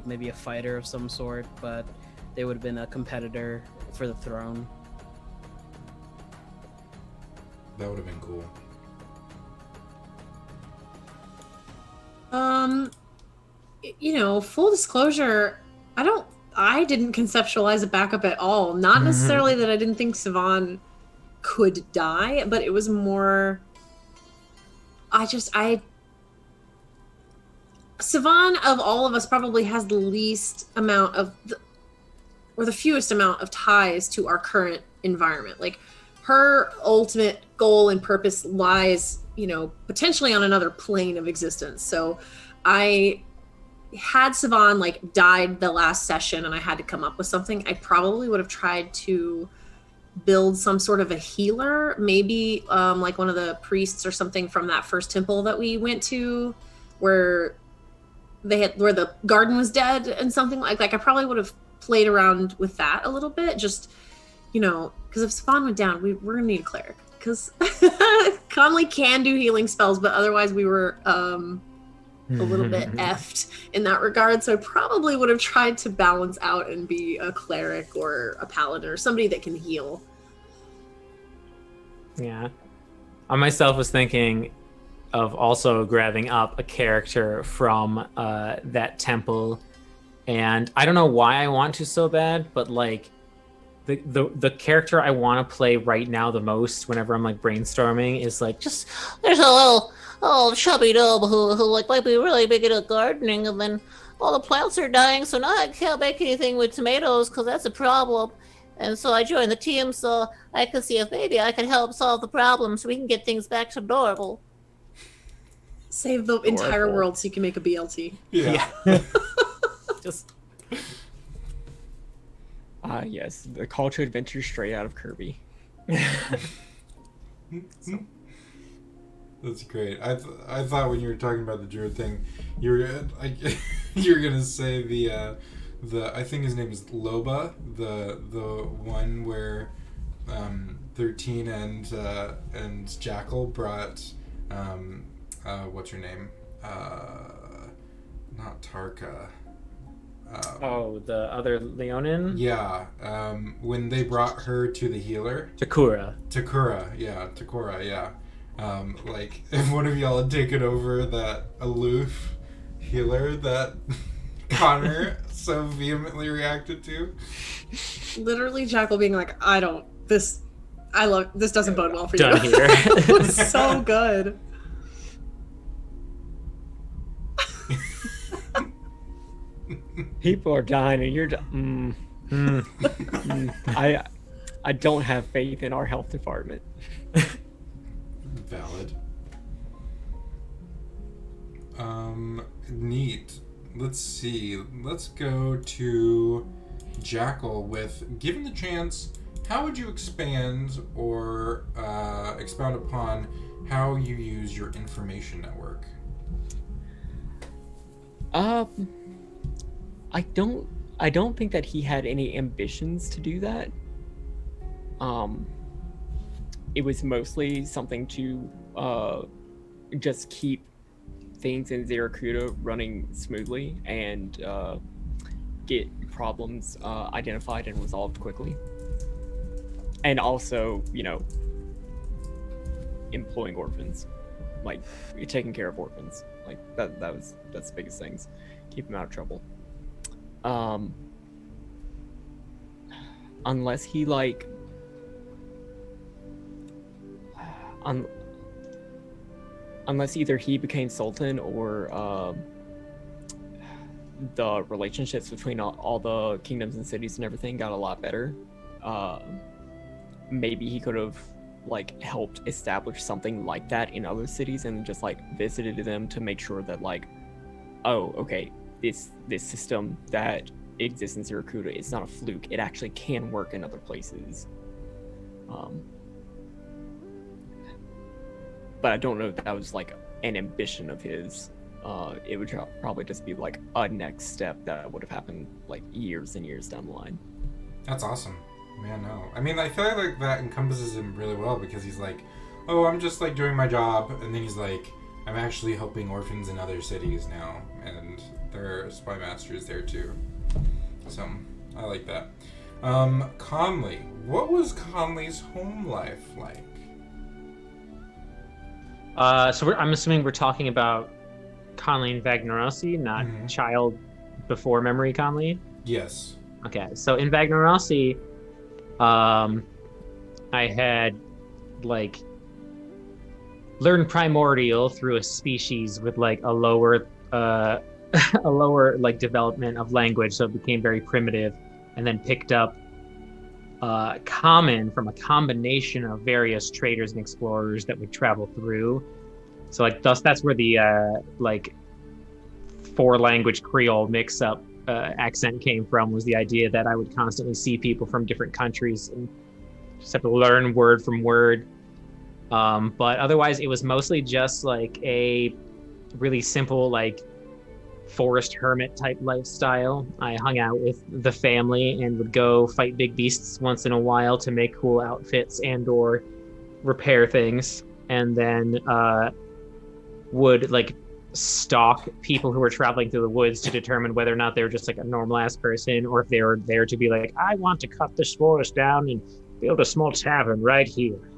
maybe a fighter of some sort, but they would have been a competitor for the throne. That would have been cool. Full disclosure, I didn't conceptualize a backup at all. Not necessarily that I didn't think Sivan could die, but it was more... Sivan, of all of us, probably has the least amount of... or the fewest amount of ties to our current environment. Like, her ultimate goal and purpose lies, potentially on another plane of existence. So had Sivan like died the last session and I had to come up with something, I probably would have tried to build some sort of a healer, maybe like one of the priests or something from that first temple that we went to, where the garden was dead and something like I probably would have played around with that a little bit, just because if Sivan went down, we're gonna need a cleric, because Conley can do healing spells, but otherwise we were a little bit effed in that regard. So I probably would have tried to balance out and be a cleric or a paladin or somebody that can heal. Yeah. I myself was thinking of also grabbing up a character from that temple, and I don't know why I want to so bad, but like the character I want to play right now the most whenever I'm like brainstorming is like, just there's a little chubby gnome who like might be really big into gardening, and then all the plants are dying, so now I can't make anything with tomatoes because that's a problem. And so I joined the team so I could see if maybe I could help solve the problem so we can get things back to normal. Save the entire world so you can make a BLT. Yeah. Just... yes, the call to adventure straight out of Kirby. That's great. I thought when you were talking about the druid thing, you were gonna say the I think his name is Loba, the one where 13 and Jackal brought what's her name? Not Tarka. Oh, the other Leonin? Yeah, when they brought her to the healer. Takura. Takura, yeah. Like, if one of y'all had taken over that aloof healer that Connor so vehemently reacted to. Literally, Jackal being like, this doesn't bode well for Done you. here. It was so good. People are dying, and you're. I don't have faith in our health department. Valid. Neat. Let's see. Let's go to Jackal with, given the chance, how would you expand or expound upon how you use your information network? I don't think that he had any ambitions to do that. It was mostly something to just keep things in Zerakuda running smoothly and get problems identified and resolved quickly. And also, employing orphans, like taking care of orphans, like that's the biggest things. Keep them out of trouble. Unless he unless either he became Sultan or the relationships between all the kingdoms and cities and everything got a lot better. Maybe he could have helped establish something like that in other cities and just visited them to make sure that oh, okay, this system that exists in Zerakuda is not a fluke. It actually can work in other places. But I don't know if that was an ambition of his. It would probably just be a next step that would have happened years and years down the line. That's awesome. Man, no. I mean, I feel like that encompasses him really well because he's oh, I'm just doing my job, and then he's I'm actually helping orphans in other cities now, and there are spy masters there too. So, I like that. Conley. What was Conley's home life like? So I'm assuming we're talking about Conley and Vagnarosi, not child before memory Conley? Yes. Okay, so in Vagnarosi, I had learned primordial through a species with a lower a lower development of language, so it became very primitive, and then picked up common from a combination of various traders and explorers that would travel through. So thus that's where the four language Creole mix up accent came from, was the idea that I would constantly see people from different countries and just have to learn word from word. But otherwise it was mostly just a really simple forest hermit type lifestyle. I hung out with the family and would go fight big beasts once in a while to make cool outfits and or repair things, and then would stalk people who were traveling through the woods to determine whether or not they were just a normal ass person, or if they were there to be I want to cut this forest down and build a small tavern right here.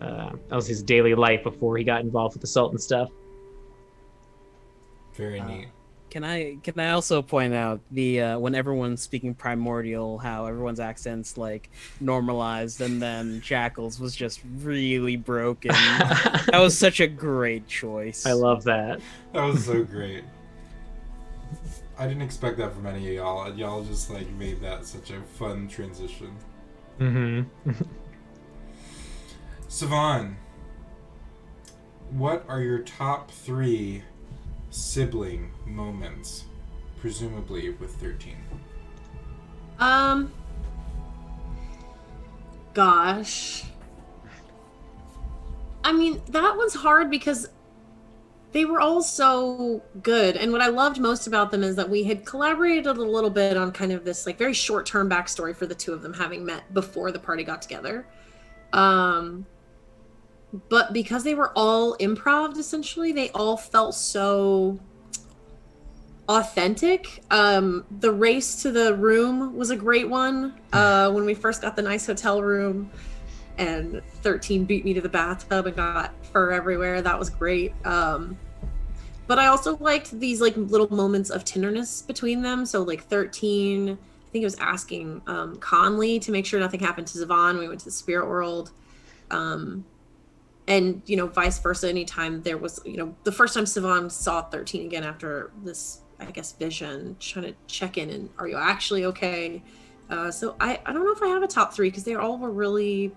That was his daily life before he got involved with the Sultan stuff. Very neat. Can I also point out the when everyone's speaking primordial, how everyone's accents normalized, and then Jackal's was just really broken. That was such a great choice. I love that. That was so great. I didn't expect that from any of y'all. Y'all just made that such a fun transition. Mm-hmm. Sivan, what are your top 3 sibling moments, presumably with 13? Gosh. I mean, that one's hard because they were all so good. And what I loved most about them is that we had collaborated a little bit on kind of this very short-term backstory for the two of them having met before the party got together. But because they were all improv, essentially, they all felt so authentic. The race to the room was a great one. When we first got the nice hotel room and 13 beat me to the bathtub and got fur everywhere. That was great. But I also liked these like little moments of tenderness between them. So like 13, I think it was asking Conley to make sure nothing happened to Zavon. We went to the spirit world. And, you know, vice versa. Anytime there was, you know, the first time Savon saw 13 again after this, I guess, vision, trying to check in and are you actually okay? So I don't know if I have a top 3 because they all were really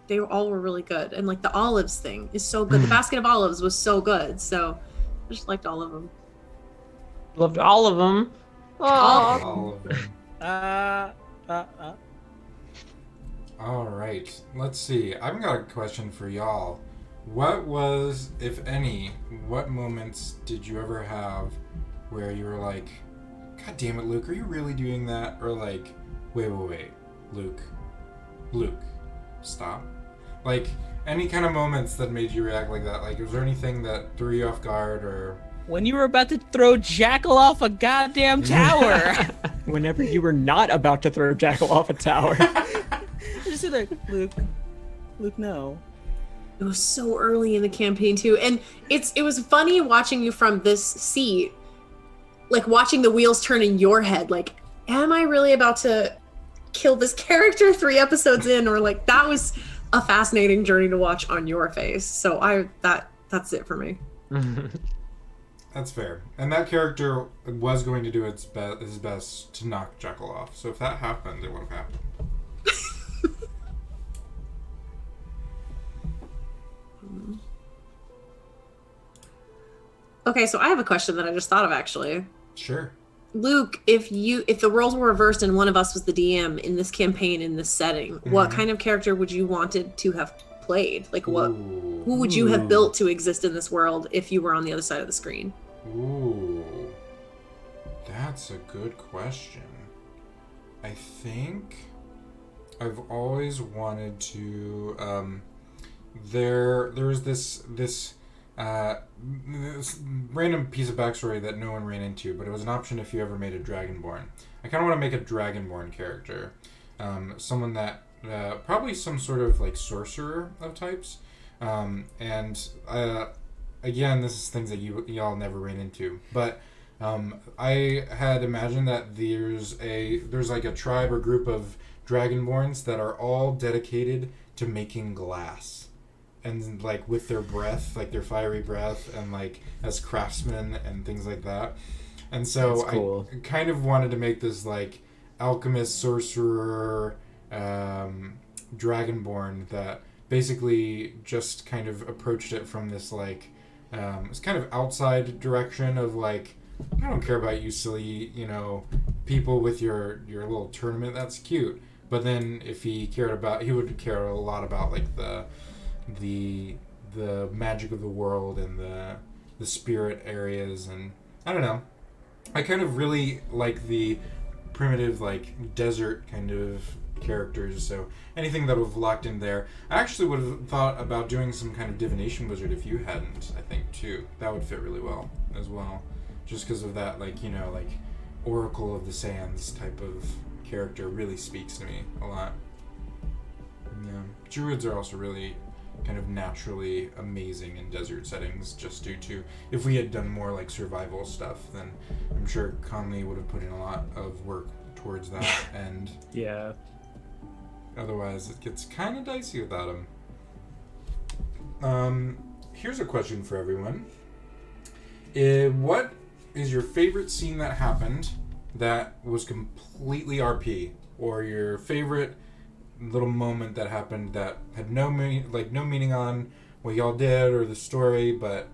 good. And like the olives thing is so good. The basket of olives was so good. So I just liked all of them. Loved all of them. All of them. All right, let's see. I've got a question for y'all. What was, if any, what moments did you ever have where you were like, God damn it, Luke, are you really doing that? Or like, wait, Luke, stop. Like, any kind of moments that made you react like that? Like, was there anything that threw you off guard or... When you were about to throw Jackal off a goddamn tower. Whenever you were not about to throw Jackal off a tower. Just like, Luke, no. It was so early in the campaign too, and it was funny watching you from this seat, like watching the wheels turn in your head. Like, am I really about to kill this character 3 episodes in? Or like, that was a fascinating journey to watch on your face. So that's it for me. That's fair. And that character was going to do his best to knock Jekyll off. So if that happened, it would have happened. Okay, so I have a question that I just thought of actually. Sure. Luke, if the roles were reversed and one of us was the DM in this campaign, in this setting, what kind of character would you wanted to have played? Like who would you have built to exist in this world if you were on the other side of the screen? Ooh. That's a good question. I think I've always wanted to there was this random piece of backstory that no one ran into, but it was an option if you ever made a Dragonborn. I kind of want to make a Dragonborn character. Someone that, probably some sort of like sorcerer of types. Again, this is things that y'all never ran into, but I had imagined that there's like a tribe or group of Dragonborns that are all dedicated to making glass. And like with their breath, like their fiery breath, and like as craftsmen and things like that. And so cool. I kind of wanted to make this like alchemist, sorcerer, dragonborn that basically just kind of approached it from this like it's kind of outside direction of like, I don't care about you silly, people with your little tournament. That's cute. But then if he would care a lot about like the magic of the world and the spirit areas, and I don't know. I kind of really like the primitive like desert kind of characters, so anything that would have locked in there. I actually would have thought about doing some kind of divination wizard if you hadn't, I think, too. That would fit really well as well, just because of that like Oracle of the Sands type of character really speaks to me a lot. Yeah, druids are also really kind of naturally amazing in desert settings, just due to, if we had done more like survival stuff, then I'm sure Conley would have put in a lot of work towards that. And yeah, otherwise it gets kind of dicey without him. Here's a question for everyone. What is your favorite scene that happened that was completely RP, or your favorite little moment that happened that had no meaning on what y'all did or the story, but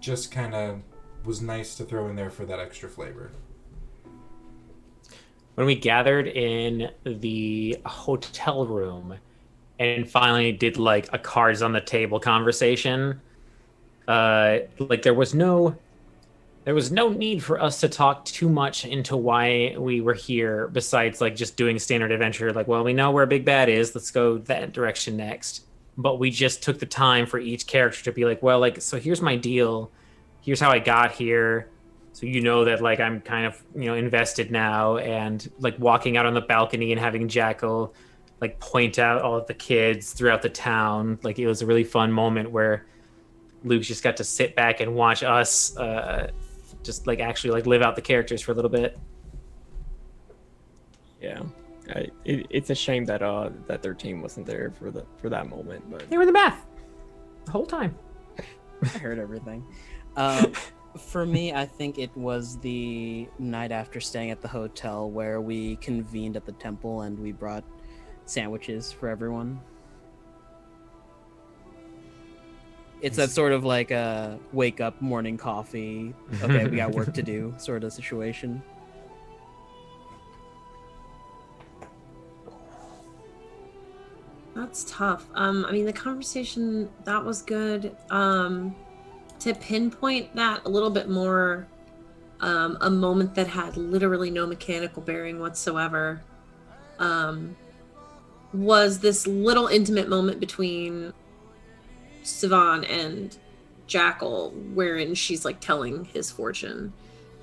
just kind of was nice to throw in there for that extra flavor? When we gathered in the hotel room and finally did like a cards on the table conversation, like there was no need for us to talk too much into why we were here, besides like just doing standard adventure. Like, well, we know where Big Bad is. Let's go that direction next. But we just took the time for each character to be like, well, like, so here's my deal. Here's how I got here. So you know that like I'm kind of invested now, and like walking out on the balcony and having Jackal like point out all of the kids throughout the town. Like it was a really fun moment where Luke just got to sit back and watch us just like actually like live out the characters for a little bit. Yeah, it's a shame that that their team wasn't there for that moment. But They were in the bath the whole time. I heard everything. For me, I think it was the night after staying at the hotel where we convened at the temple and we brought sandwiches for everyone. It's that sort of like a wake up morning coffee, okay, we got work to do sort of situation. That's tough. I mean, the conversation, that was good. To pinpoint that a little bit more, a moment that had literally no mechanical bearing whatsoever, was this little intimate moment between Sivan and Jackal, wherein she's like telling his fortune.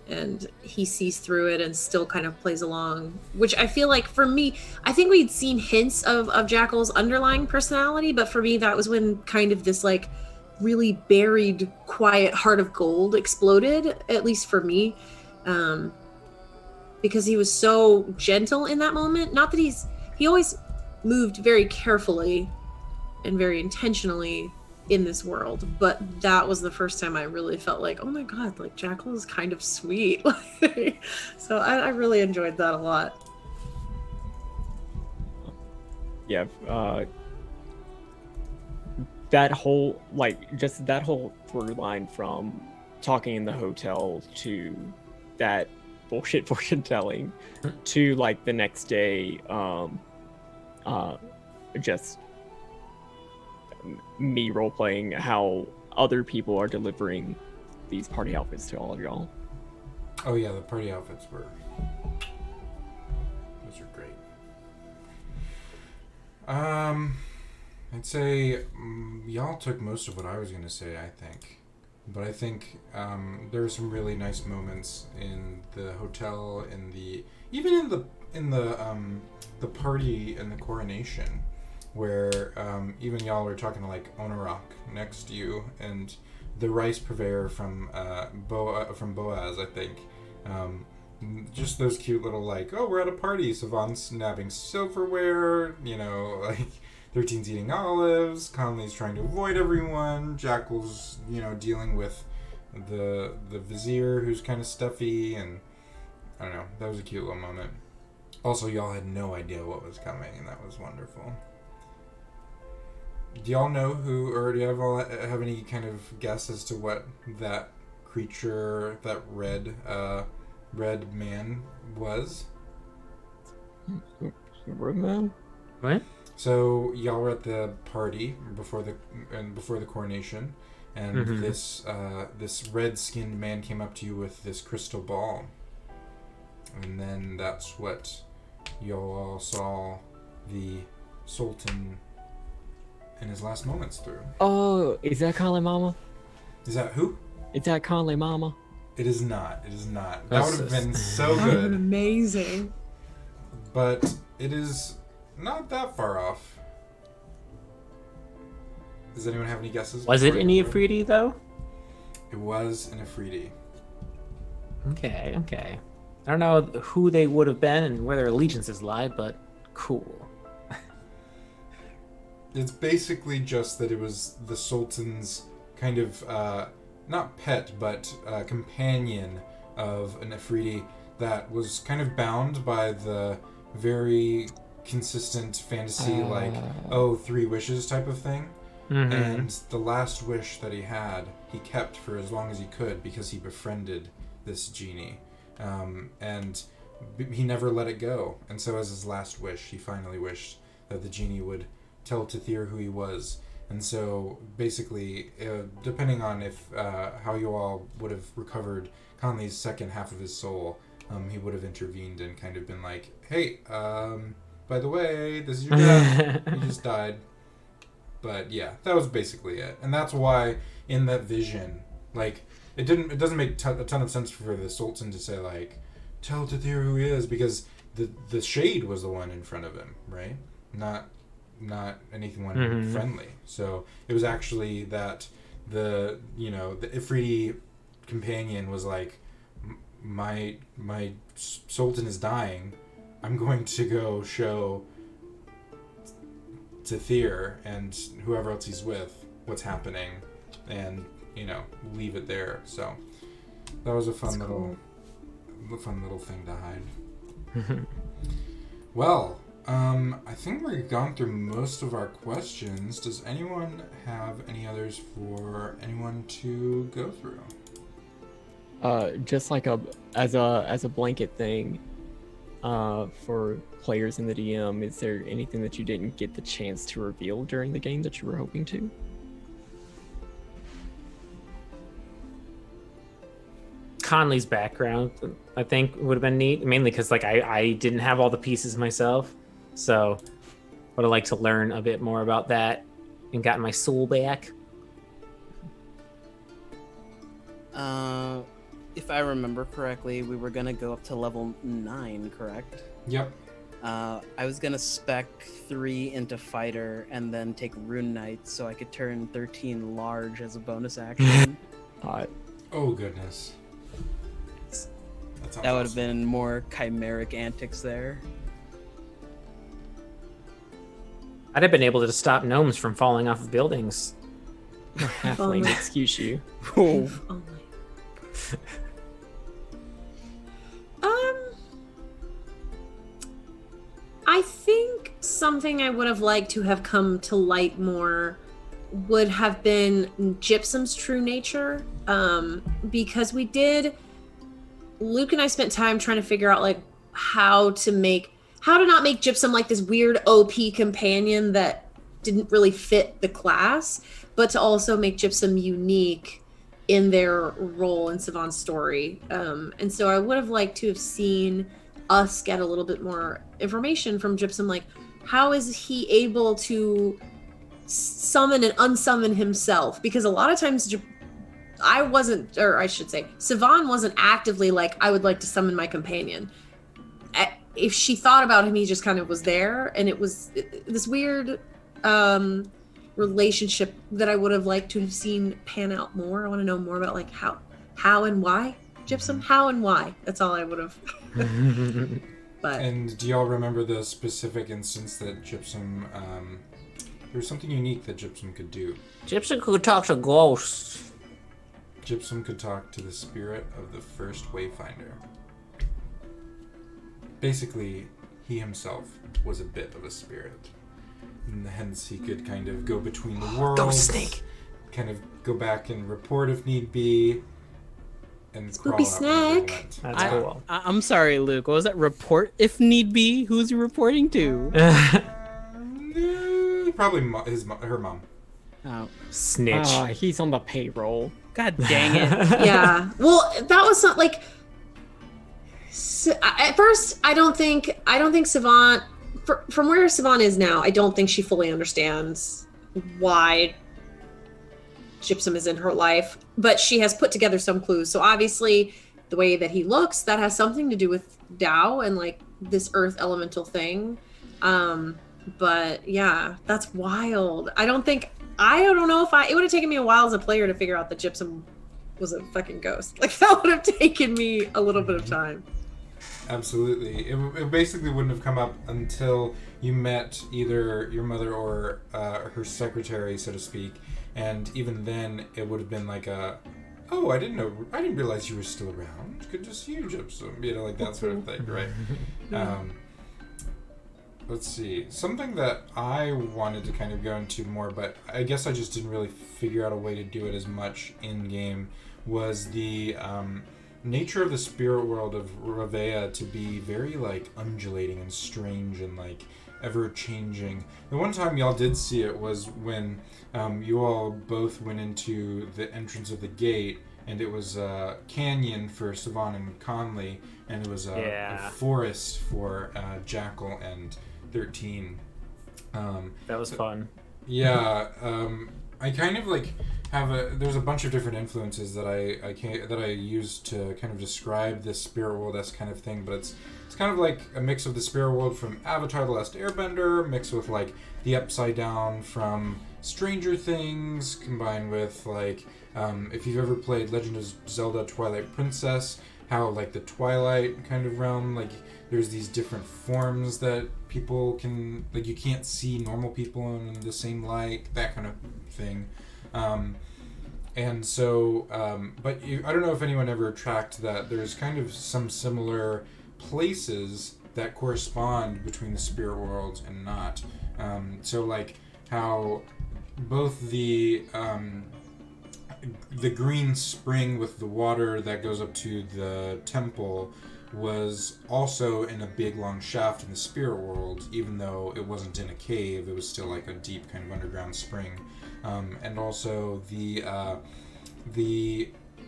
And he sees through it and still kind of plays along, which I feel like for me, I think we'd seen hints of Jackal's underlying personality, but for me, that was when kind of this like really buried, quiet heart of gold exploded, at least for me, because he was so gentle in that moment. Not that he always moved very carefully and very intentionally in this world, but that was the first time I really felt like, oh my god, like Jackal is kind of sweet. So I really enjoyed that a lot. yeah, that whole just that whole through line from talking in the hotel to that bullshit fortune telling to like the next day, just me role playing how other people are delivering these party outfits to all of y'all. Oh yeah, the party outfits were... those are great. I'd say y'all took most of what I was going to say, I think. But I think there were some really nice moments in the hotel, even in the party and the coronation, where even y'all were talking to like Onorok next to you, and the rice purveyor from Boaz, I think. Just those cute little like, oh, we're at a party, Savant's nabbing silverware, like 13's eating olives, Conley's trying to avoid everyone, Jackal's, dealing with the vizier who's kind of stuffy, and I don't know, that was a cute little moment. Also, y'all had no idea what was coming, and that was wonderful. Do y'all know who, or do you have any kind of guess as to what that creature, that red man was? Red man? What? So y'all were at the party before the coronation, and this red-skinned man came up to you with this crystal ball, and then that's what y'all all saw the Sultan in his last moments through. Oh, is that Conley Mama? Is that who? Is that Conley Mama? It is not. It is not. That would have been so That would have been good. amazing. But it is not that far off. Does anyone have any guesses? Was it before an you- Ifriti though? It was an Ifriti. Okay. I don't know who they would have been and where their allegiances lie, but cool. It's basically just that it was the Sultan's kind of, not pet, but companion of an Ifriti that was kind of bound by the very consistent fantasy, three wishes type of thing. Mm-hmm. And the last wish that he had, he kept for as long as he could because he befriended this genie. And he never let it go. And so as his last wish, he finally wished that the genie would tell Tathir who he was. And so basically, depending on if how you all would have recovered Conley's second half of his soul, he would have intervened and kind of been like, hey, by the way, this is your dad. He just died. But yeah, that was basically it. And that's why in that vision, like, it doesn't make a ton of sense for the Sultan to say like, tell Tathir who he is, because the shade was the one in front of him, right? Not anyone friendly. So it was actually that the Ifriti companion was like, my Sultan is dying. I'm going to go show Tathir and whoever else he's with what's happening, and leave it there. So that was a fun little thing to hide. Well, I think we've gone through most of our questions. Does anyone have any others for anyone to go through? Just like as a blanket thing, for players in the DM, is there anything that you didn't get the chance to reveal during the game that you were hoping to? Conley's background, I think, would have been neat, mainly because like I didn't have all the pieces myself, so would have liked to learn a bit more about that and gotten my soul back. If I remember correctly, we were gonna go up to level 9, correct? Yep. I was gonna spec 3 into fighter and then take Rune Knight so I could turn 13 large as a bonus action. Oh goodness. That would have been more chimeric antics there. I'd have been able to stop gnomes from falling off of buildings. Halfling, excuse you. Oh. Oh my. I think something I would have liked to have come to light more would have been Gypsum's true nature, because Luke and I spent time trying to figure out like how to not make Gypsum like this weird OP companion that didn't really fit the class, but to also make Gypsum unique in their role in Savant's story. And so I would have liked to have seen us get a little bit more information from Gypsum, like how is he able to summon and unsummon himself? Because a lot of times Savant wasn't actively like, I would like to summon my companion. If she thought about him, he just kind of was there, and it was this weird relationship that I would have liked to have seen pan out more. I want to know more about like how and why Gypsum, how and why. That's all I would have. But and do y'all remember the specific instance that Gypsum? There was something unique that Gypsum could do. Gypsum could talk to ghosts. Gypsum could talk to the spirit of the first Wayfinder. Basically, he himself was a bit of a spirit. And hence, he could kind of go between the worlds. Ghost snake! Kind of go back and report if need be. And Spoopy snack. That's cool. I'm sorry, Luke. What was that? Report if need be? Who's he reporting to? Probably her mom. Oh, Snitch. He's on the payroll. God dang it. yeah. Well, that was not like. At first, I don't think Savant, from where Savant is now, I don't think she fully understands why Gypsum is in her life, but she has put together some clues. So obviously, the way that he looks, that has something to do with Tao and like this earth elemental thing. But yeah, that's wild. I don't know if it would have taken me a while as a player to figure out that Gypsum was a fucking ghost. Like that would have taken me a little bit of time. Absolutely. It basically wouldn't have come up until you met either your mother or her secretary, so to speak. And even then, it would have been like I didn't realize you were still around. Good to see you, Gypsum. Like that sort of thing, right? Let's see. Something that I wanted to kind of go into more, but I guess I just didn't really figure out a way to do it as much in-game, was the nature of the spirit world of Ravea to be very, like, undulating and strange and, like, ever-changing. The one time y'all did see it was when you all both went into the entrance of the gate, and it was a canyon for Savant and Conley, and it was a forest for Jackal and 13. That was fun. Yeah, I kind of like there's a bunch of different influences that I use to kind of describe this spirit world-esque kind of thing, but it's kind of like a mix of the spirit world from Avatar: The Last Airbender, mixed with like the Upside Down from Stranger Things, combined with like if you've ever played Legend of Zelda: Twilight Princess, how like the Twilight kind of realm, like there's these different forms that people can, like, you can't see normal people in the same light, that kind of thing. And so, but I don't know if anyone ever tracked that there's kind of some similar places that correspond between the spirit worlds and not. So like how both the green spring with the water that goes up to the temple was also in a big long shaft in the spirit world, even though it wasn't in a cave. It was still like a deep kind of underground spring. And also the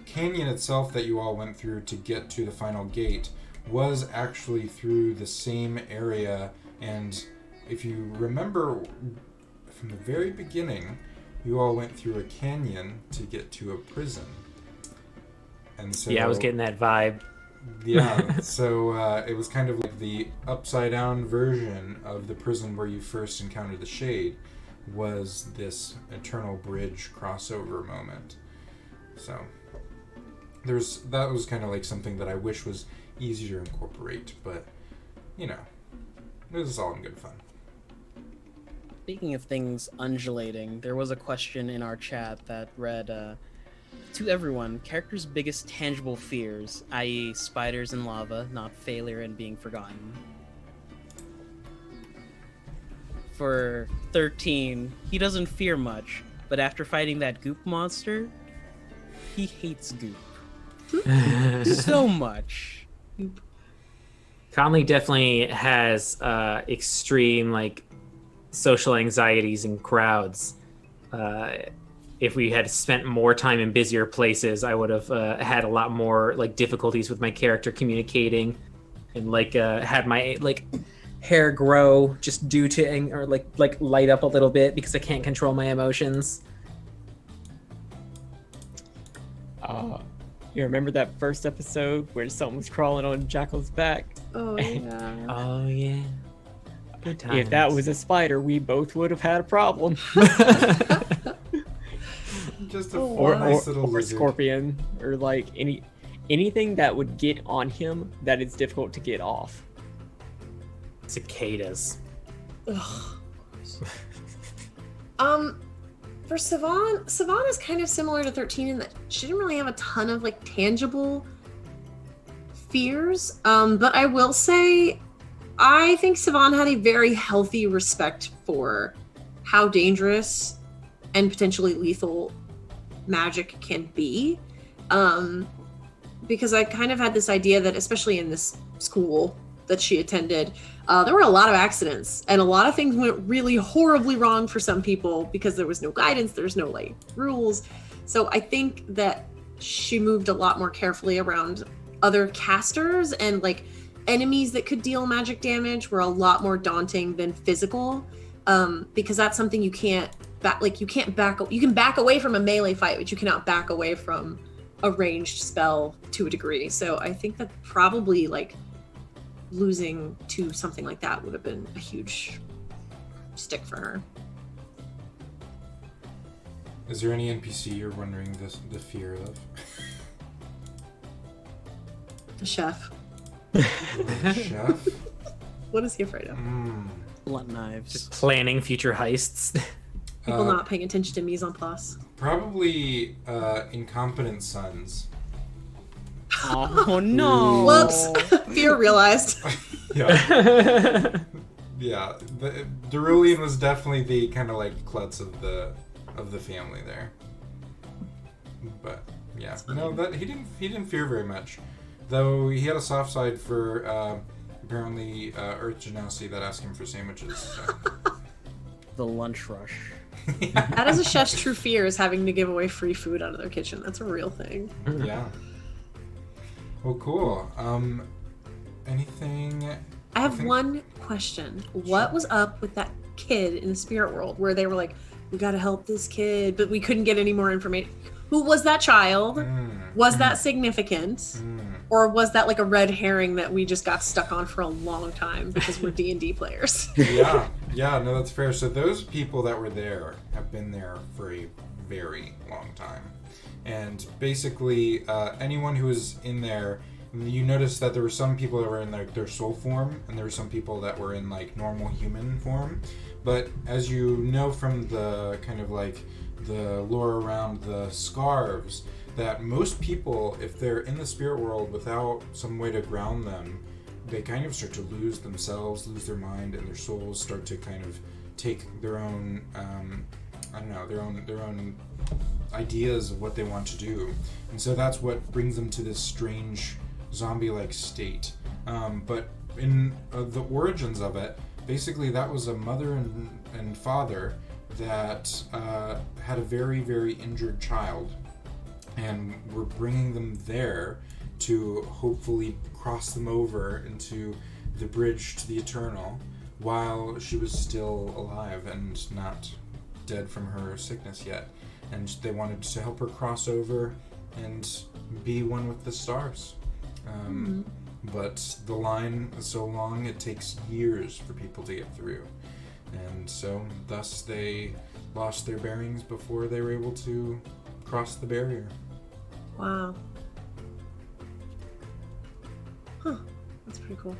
canyon itself that you all went through to get to the final gate was actually through the same area. And if you remember from the very beginning, you all went through a canyon to get to a prison. And so Yeah, I was getting that vibe. Yeah, so it was kind of like the upside down version of the prison where you first encountered the Shade, was this Eternal Bridge crossover moment. So that was kind of like something that I wish was easier to incorporate, but you know, it was all in good fun. Speaking of things undulating, there was a question in our chat that read, to everyone, characters' biggest tangible fears, i.e. spiders and lava, not failure and being forgotten. For 13, he doesn't fear much, but after fighting that goop monster, he hates goop. So much. Conley definitely has extreme like social anxieties in crowds. If we had spent more time in busier places, I would have had a lot more like difficulties with my character communicating, and like had my like hair grow just due to or like light up a little bit because I can't control my emotions. You remember that first episode where someone was crawling on Jackal's back? Oh yeah. Oh yeah. Good times. If that was a spider, we both would have had a problem. Just a or nice little or lizard. scorpion, or like anything that would get on him that is difficult to get off. Cicadas. Ugh. For Savon is kind of similar to 13 in that she didn't really have a ton of like tangible fears. But I will say, I think Savon had a very healthy respect for how dangerous and potentially lethal magic can be. Because I kind of had this idea that, especially in this school that she attended, there were a lot of accidents and a lot of things went really horribly wrong for some people because there was no guidance, there's no like rules. So I think that she moved a lot more carefully around other casters, and like enemies that could deal magic damage were a lot more daunting than physical, because that's something you can't you can back away from a melee fight, but you cannot back away from a ranged spell to a degree. So I think that probably like losing to something like that would have been a huge stick for her. Is there any NPC you're wondering the fear of? The chef. The chef? What is he afraid of? Blunt knives. Just planning future heists. People not paying attention to mise en place. Probably incompetent sons. Oh no! Whoops! Fear realized. Yeah. Yeah. Derulian was definitely the kind of like klutz of the family there. But yeah, no, that he didn't fear very much, though he had a soft side for apparently Earth Genasi that asked him for sandwiches. So. The lunch rush. That is a chef's true fear, is having to give away free food out of their kitchen. That's a real thing. Yeah. Well, cool. Anything? I have one question. What was up with that kid in the spirit world where they were like, we got to help this kid, but we couldn't get any more information. Who was that child? Was that significant? Or was that like a red herring that we just got stuck on for a long time because we're D&D players? Yeah, no, that's fair. So those people that were there have been there for a very long time. And basically, anyone who was in there, you notice that there were some people that were in like their soul form, and there were some people that were in like normal human form. But as you know from the kind of like the lore around the scarves, that most people, if they're in the spirit world without some way to ground them, they kind of start to lose themselves, lose their mind, and their souls start to kind of take their own, their own ideas of what they want to do. And so that's what brings them to this strange zombie-like state. But in the origins of it, basically that was a mother and father that had a very, very injured child, and we're bringing them there to hopefully cross them over into the bridge to the eternal while she was still alive and not dead from her sickness yet. And they wanted to help her cross over and be one with the stars. But the line is so long, it takes years for people to get through. And so, thus, they lost their bearings before they were able to cross the barrier. Wow. Huh. That's pretty cool.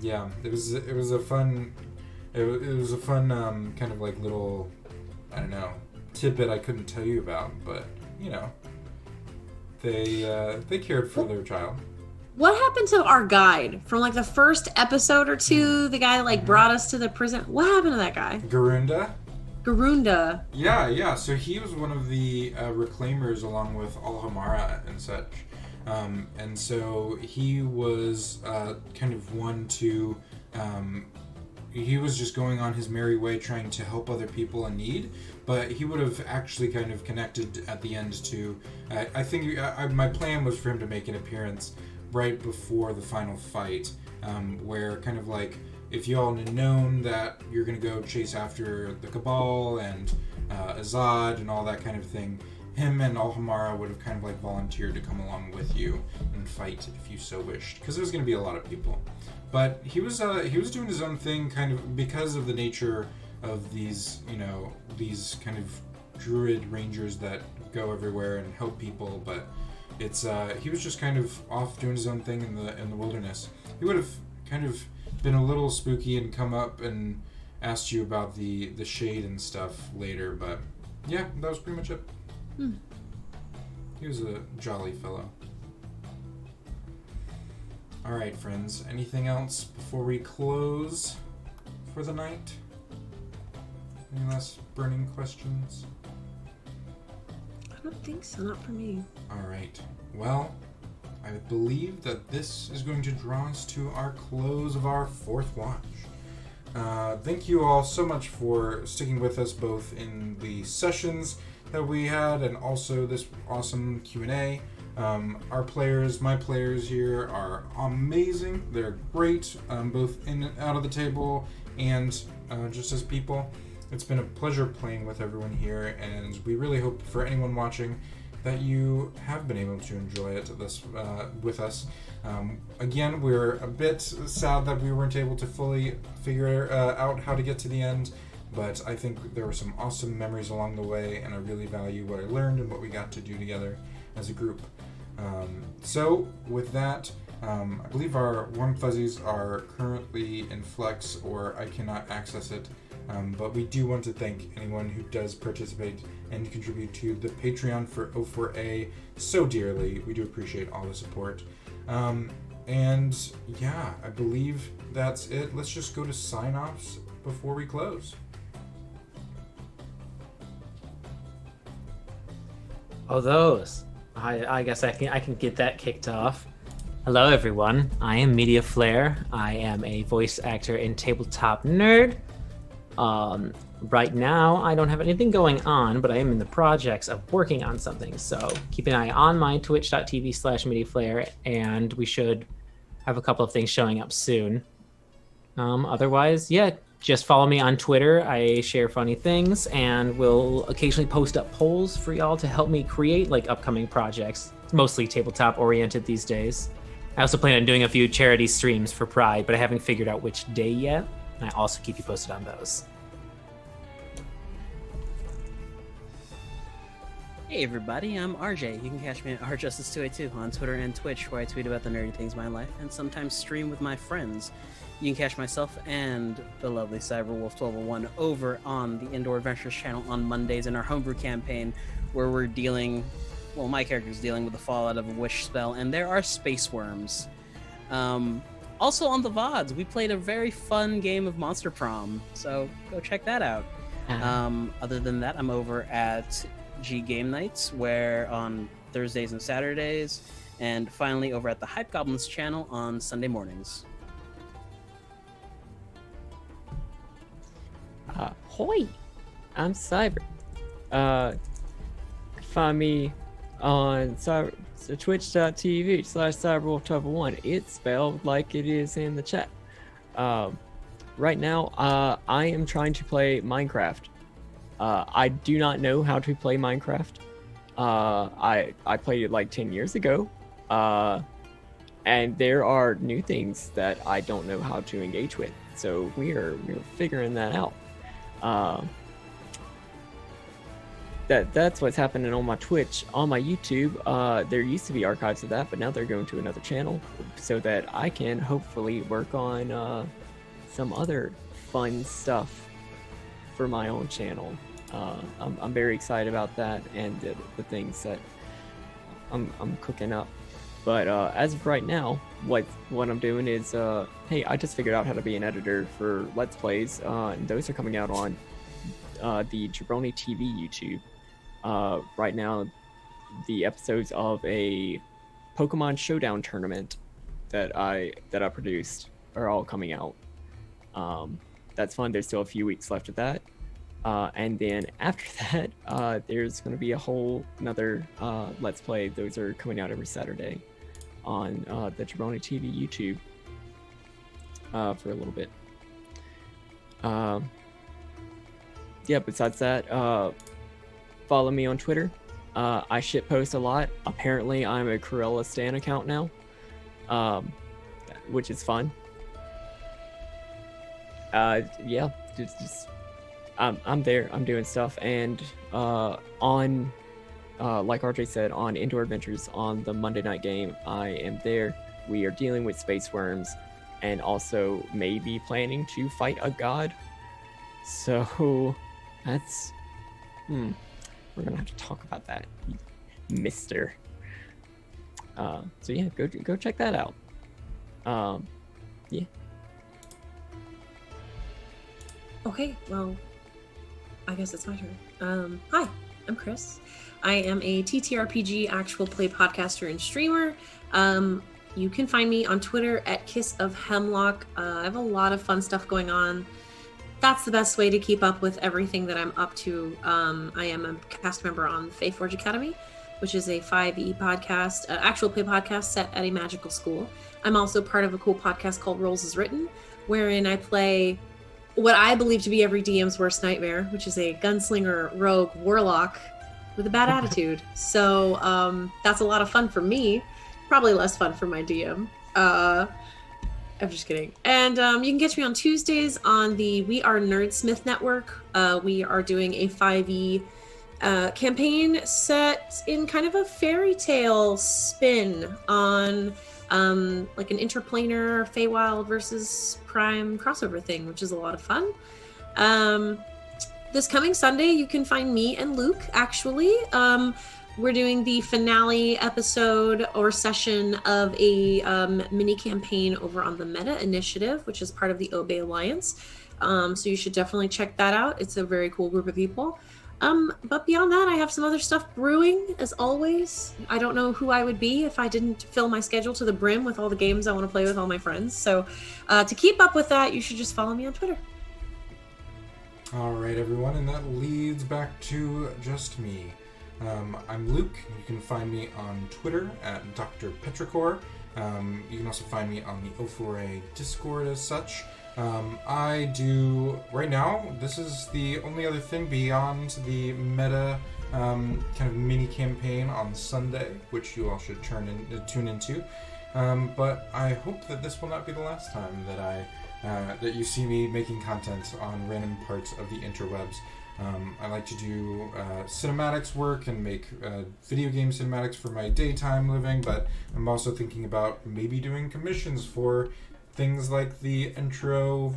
Yeah, it was a fun kind of like little, I don't know, tidbit I couldn't tell you about, but you know, they cared for their child. What happened to our guide from like the first episode or two? The guy like brought us to the prison. What happened to that guy? Garunda. Yeah. So he was one of the reclaimers along with Alhamara and such. And so he was kind of one to... he was just going on his merry way trying to help other people in need, but he would have actually kind of connected at the end to... I think my plan was for him to make an appearance right before the final fight, where kind of like, if you all had known that you're going to go chase after the Cabal and Azad and all that kind of thing, him and Alhamara would have kind of like volunteered to come along with you and fight if you so wished, because there's going to be a lot of people. But he was doing his own thing, kind of because of the nature of these, these kind of druid rangers that go everywhere and help people. But it's he was just kind of off doing his own thing in the wilderness. He would have kind of been a little spooky and come up and asked you about the shade and stuff later. But yeah, that was pretty much it. He was a jolly fellow. All right, friends. Anything else before we close for the night? Any last burning questions? I don't think so. Not for me. All right. Well, I believe that this is going to draw us to our close of our fourth watch. Thank you all so much for sticking with us both in the sessions that we had and also this awesome Q&A. Our players, my players here, are amazing. They're great, both in and out of the table and just as people. It's been a pleasure playing with everyone here, and we really hope for anyone watching that you have been able to enjoy it with us. Again, we're a bit sad that we weren't able to fully figure out how to get to the end, but I think there were some awesome memories along the way, and I really value what I learned and what we got to do together as a group. So with that, I believe our Warm Fuzzies are currently in Flex, or I cannot access it, but we do want to thank anyone who does participate and contribute to the Patreon for O4A so dearly. We do appreciate all the support. And yeah, I believe that's it. Let's just go to sign-offs before we close. Oh, those. I guess I can get that kicked off. Hello, everyone. I am Media Flare. I am a voice actor in Tabletop Nerd. Right now, I don't have anything going on, but I am in the projects of working on something. So keep an eye on my twitch.tv/MediaFlare, and we should have a couple of things showing up soon. Otherwise, yeah, just follow me on Twitter. I share funny things and will occasionally post up polls for y'all to help me create like upcoming projects. It's mostly tabletop oriented these days. I also plan on doing a few charity streams for Pride, but I haven't figured out which day yet. And I also keep you posted on those. Hey everybody, I'm RJ. You can catch me at rjustice282 on Twitter and Twitch, where I tweet about the nerdy things of my life and sometimes stream with my friends. You can catch myself and the lovely Cyberwolf1201 over on the Indoor Adventures channel on Mondays in our homebrew campaign, where we're dealing, well, my character's dealing with the fallout of a wish spell, and there are space worms. Also on the VODs, we played a very fun game of Monster Prom, so go check that out. Other than that, I'm over at G Game Nights, where on Thursdays and Saturdays, and finally over at the Hype Goblins channel on Sunday mornings. Hoi! I'm Cyber. Find me on twitch.tv/cyberwolf1. It's spelled like it is in the chat. Right now, I am trying to play Minecraft. I do not know how to play Minecraft. I played it like 10 years ago. And there are new things that I don't know how to engage with. So we're figuring that out. That's what's happening on my Twitch. On my YouTube, there used to be archives of that, but now they're going to another channel so that I can hopefully work on some other fun stuff for my own channel. I'm very excited about that and the things that I'm cooking up. But as of right now, what I'm doing is, hey, I just figured out how to be an editor for Let's Plays. And those are coming out on the Jabroni TV YouTube. Right now, the episodes of a Pokemon Showdown tournament that I produced are all coming out. That's fun. There's still a few weeks left of that. And then after that, there's going to be a whole another Let's Play. Those are coming out every Saturday on the Jabroni TV YouTube for a little bit. Yeah, besides that, follow me on Twitter. I shitpost a lot. Apparently, I'm a Cruella Stan account now, which is fun. Yeah, just I'm there. I'm doing stuff, and on like RJ said, on Indoor Adventures on the Monday night game, I am there. We are dealing with space worms, and also maybe planning to fight a god. So that's we're gonna have to talk about that, Mister. So yeah, go check that out. Yeah. Okay, well, I guess it's my turn. Hi, I'm Chris. I am a TTRPG actual play podcaster and streamer. You can find me on Twitter at Kiss of Hemlock. I have a lot of fun stuff going on. That's the best way to keep up with everything that I'm up to. I am a cast member on the Fae Forge Academy, which is a 5e podcast, actual play podcast set at a magical school. I'm also part of a cool podcast called Rolls as Written, wherein I play what I believe to be every DM's worst nightmare, which is a gunslinger, rogue, warlock with a bad attitude. So that's a lot of fun for me. Probably less fun for my DM. I'm just kidding. And you can catch me on Tuesdays on the We Are Nerdsmith Network. We are doing a 5e campaign set in kind of a fairy tale spin on like an interplanar Feywild versus Prime crossover thing, which is a lot of fun. This coming Sunday, you can find me and Luke, actually. We're doing the finale episode or session of a mini campaign over on the Meta Initiative, which is part of the Obey Alliance. So you should definitely check that out. It's a very cool group of people. But beyond that, I have some other stuff brewing, as always. I don't know who I would be if I didn't fill my schedule to the brim with all the games I want to play with all my friends. So to keep up with that, you should just follow me on Twitter. All right, everyone, and that leads back to just me. I'm Luke. You can find me on Twitter at Dr. Petrichor, You can also find me on the O4A Discord as such. I do, right now, this is the only other thing beyond the meta kind of mini campaign on Sunday, which you all should tune into. But I hope that this will not be the last time that you see me making content on random parts of the interwebs. I like to do cinematics work and make video game cinematics for my daytime living, but I'm also thinking about maybe doing commissions for things like the intro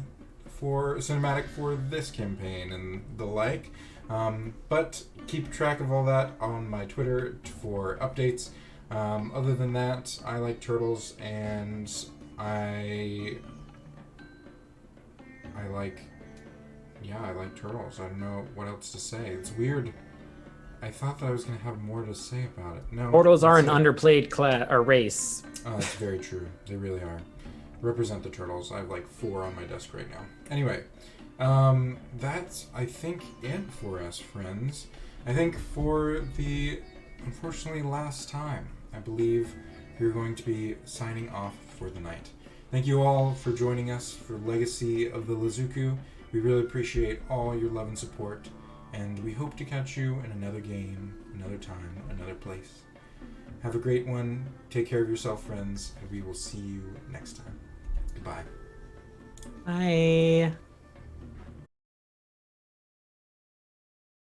for cinematic for this campaign and the like. But keep track of all that on my Twitter for updates. Other than that, I like turtles, and I like turtles. I don't know what else to say. It's weird. I thought that I was going to have more to say about it. No. Turtles are an that's it. underplayed class or race. Oh, that's very true. They really are. Represent the turtles. I have like 4 on my desk right now. Anyway, that's, I think, it for us, friends. I think for the, unfortunately, last time, I believe we're going to be signing off for the night. Thank you all for joining us for Legacy of the Lazuqu. We really appreciate all your love and support, and we hope to catch you in another game, another time, another place. Have a great one. Take care of yourself, friends, and we will see you next time. Goodbye. Bye.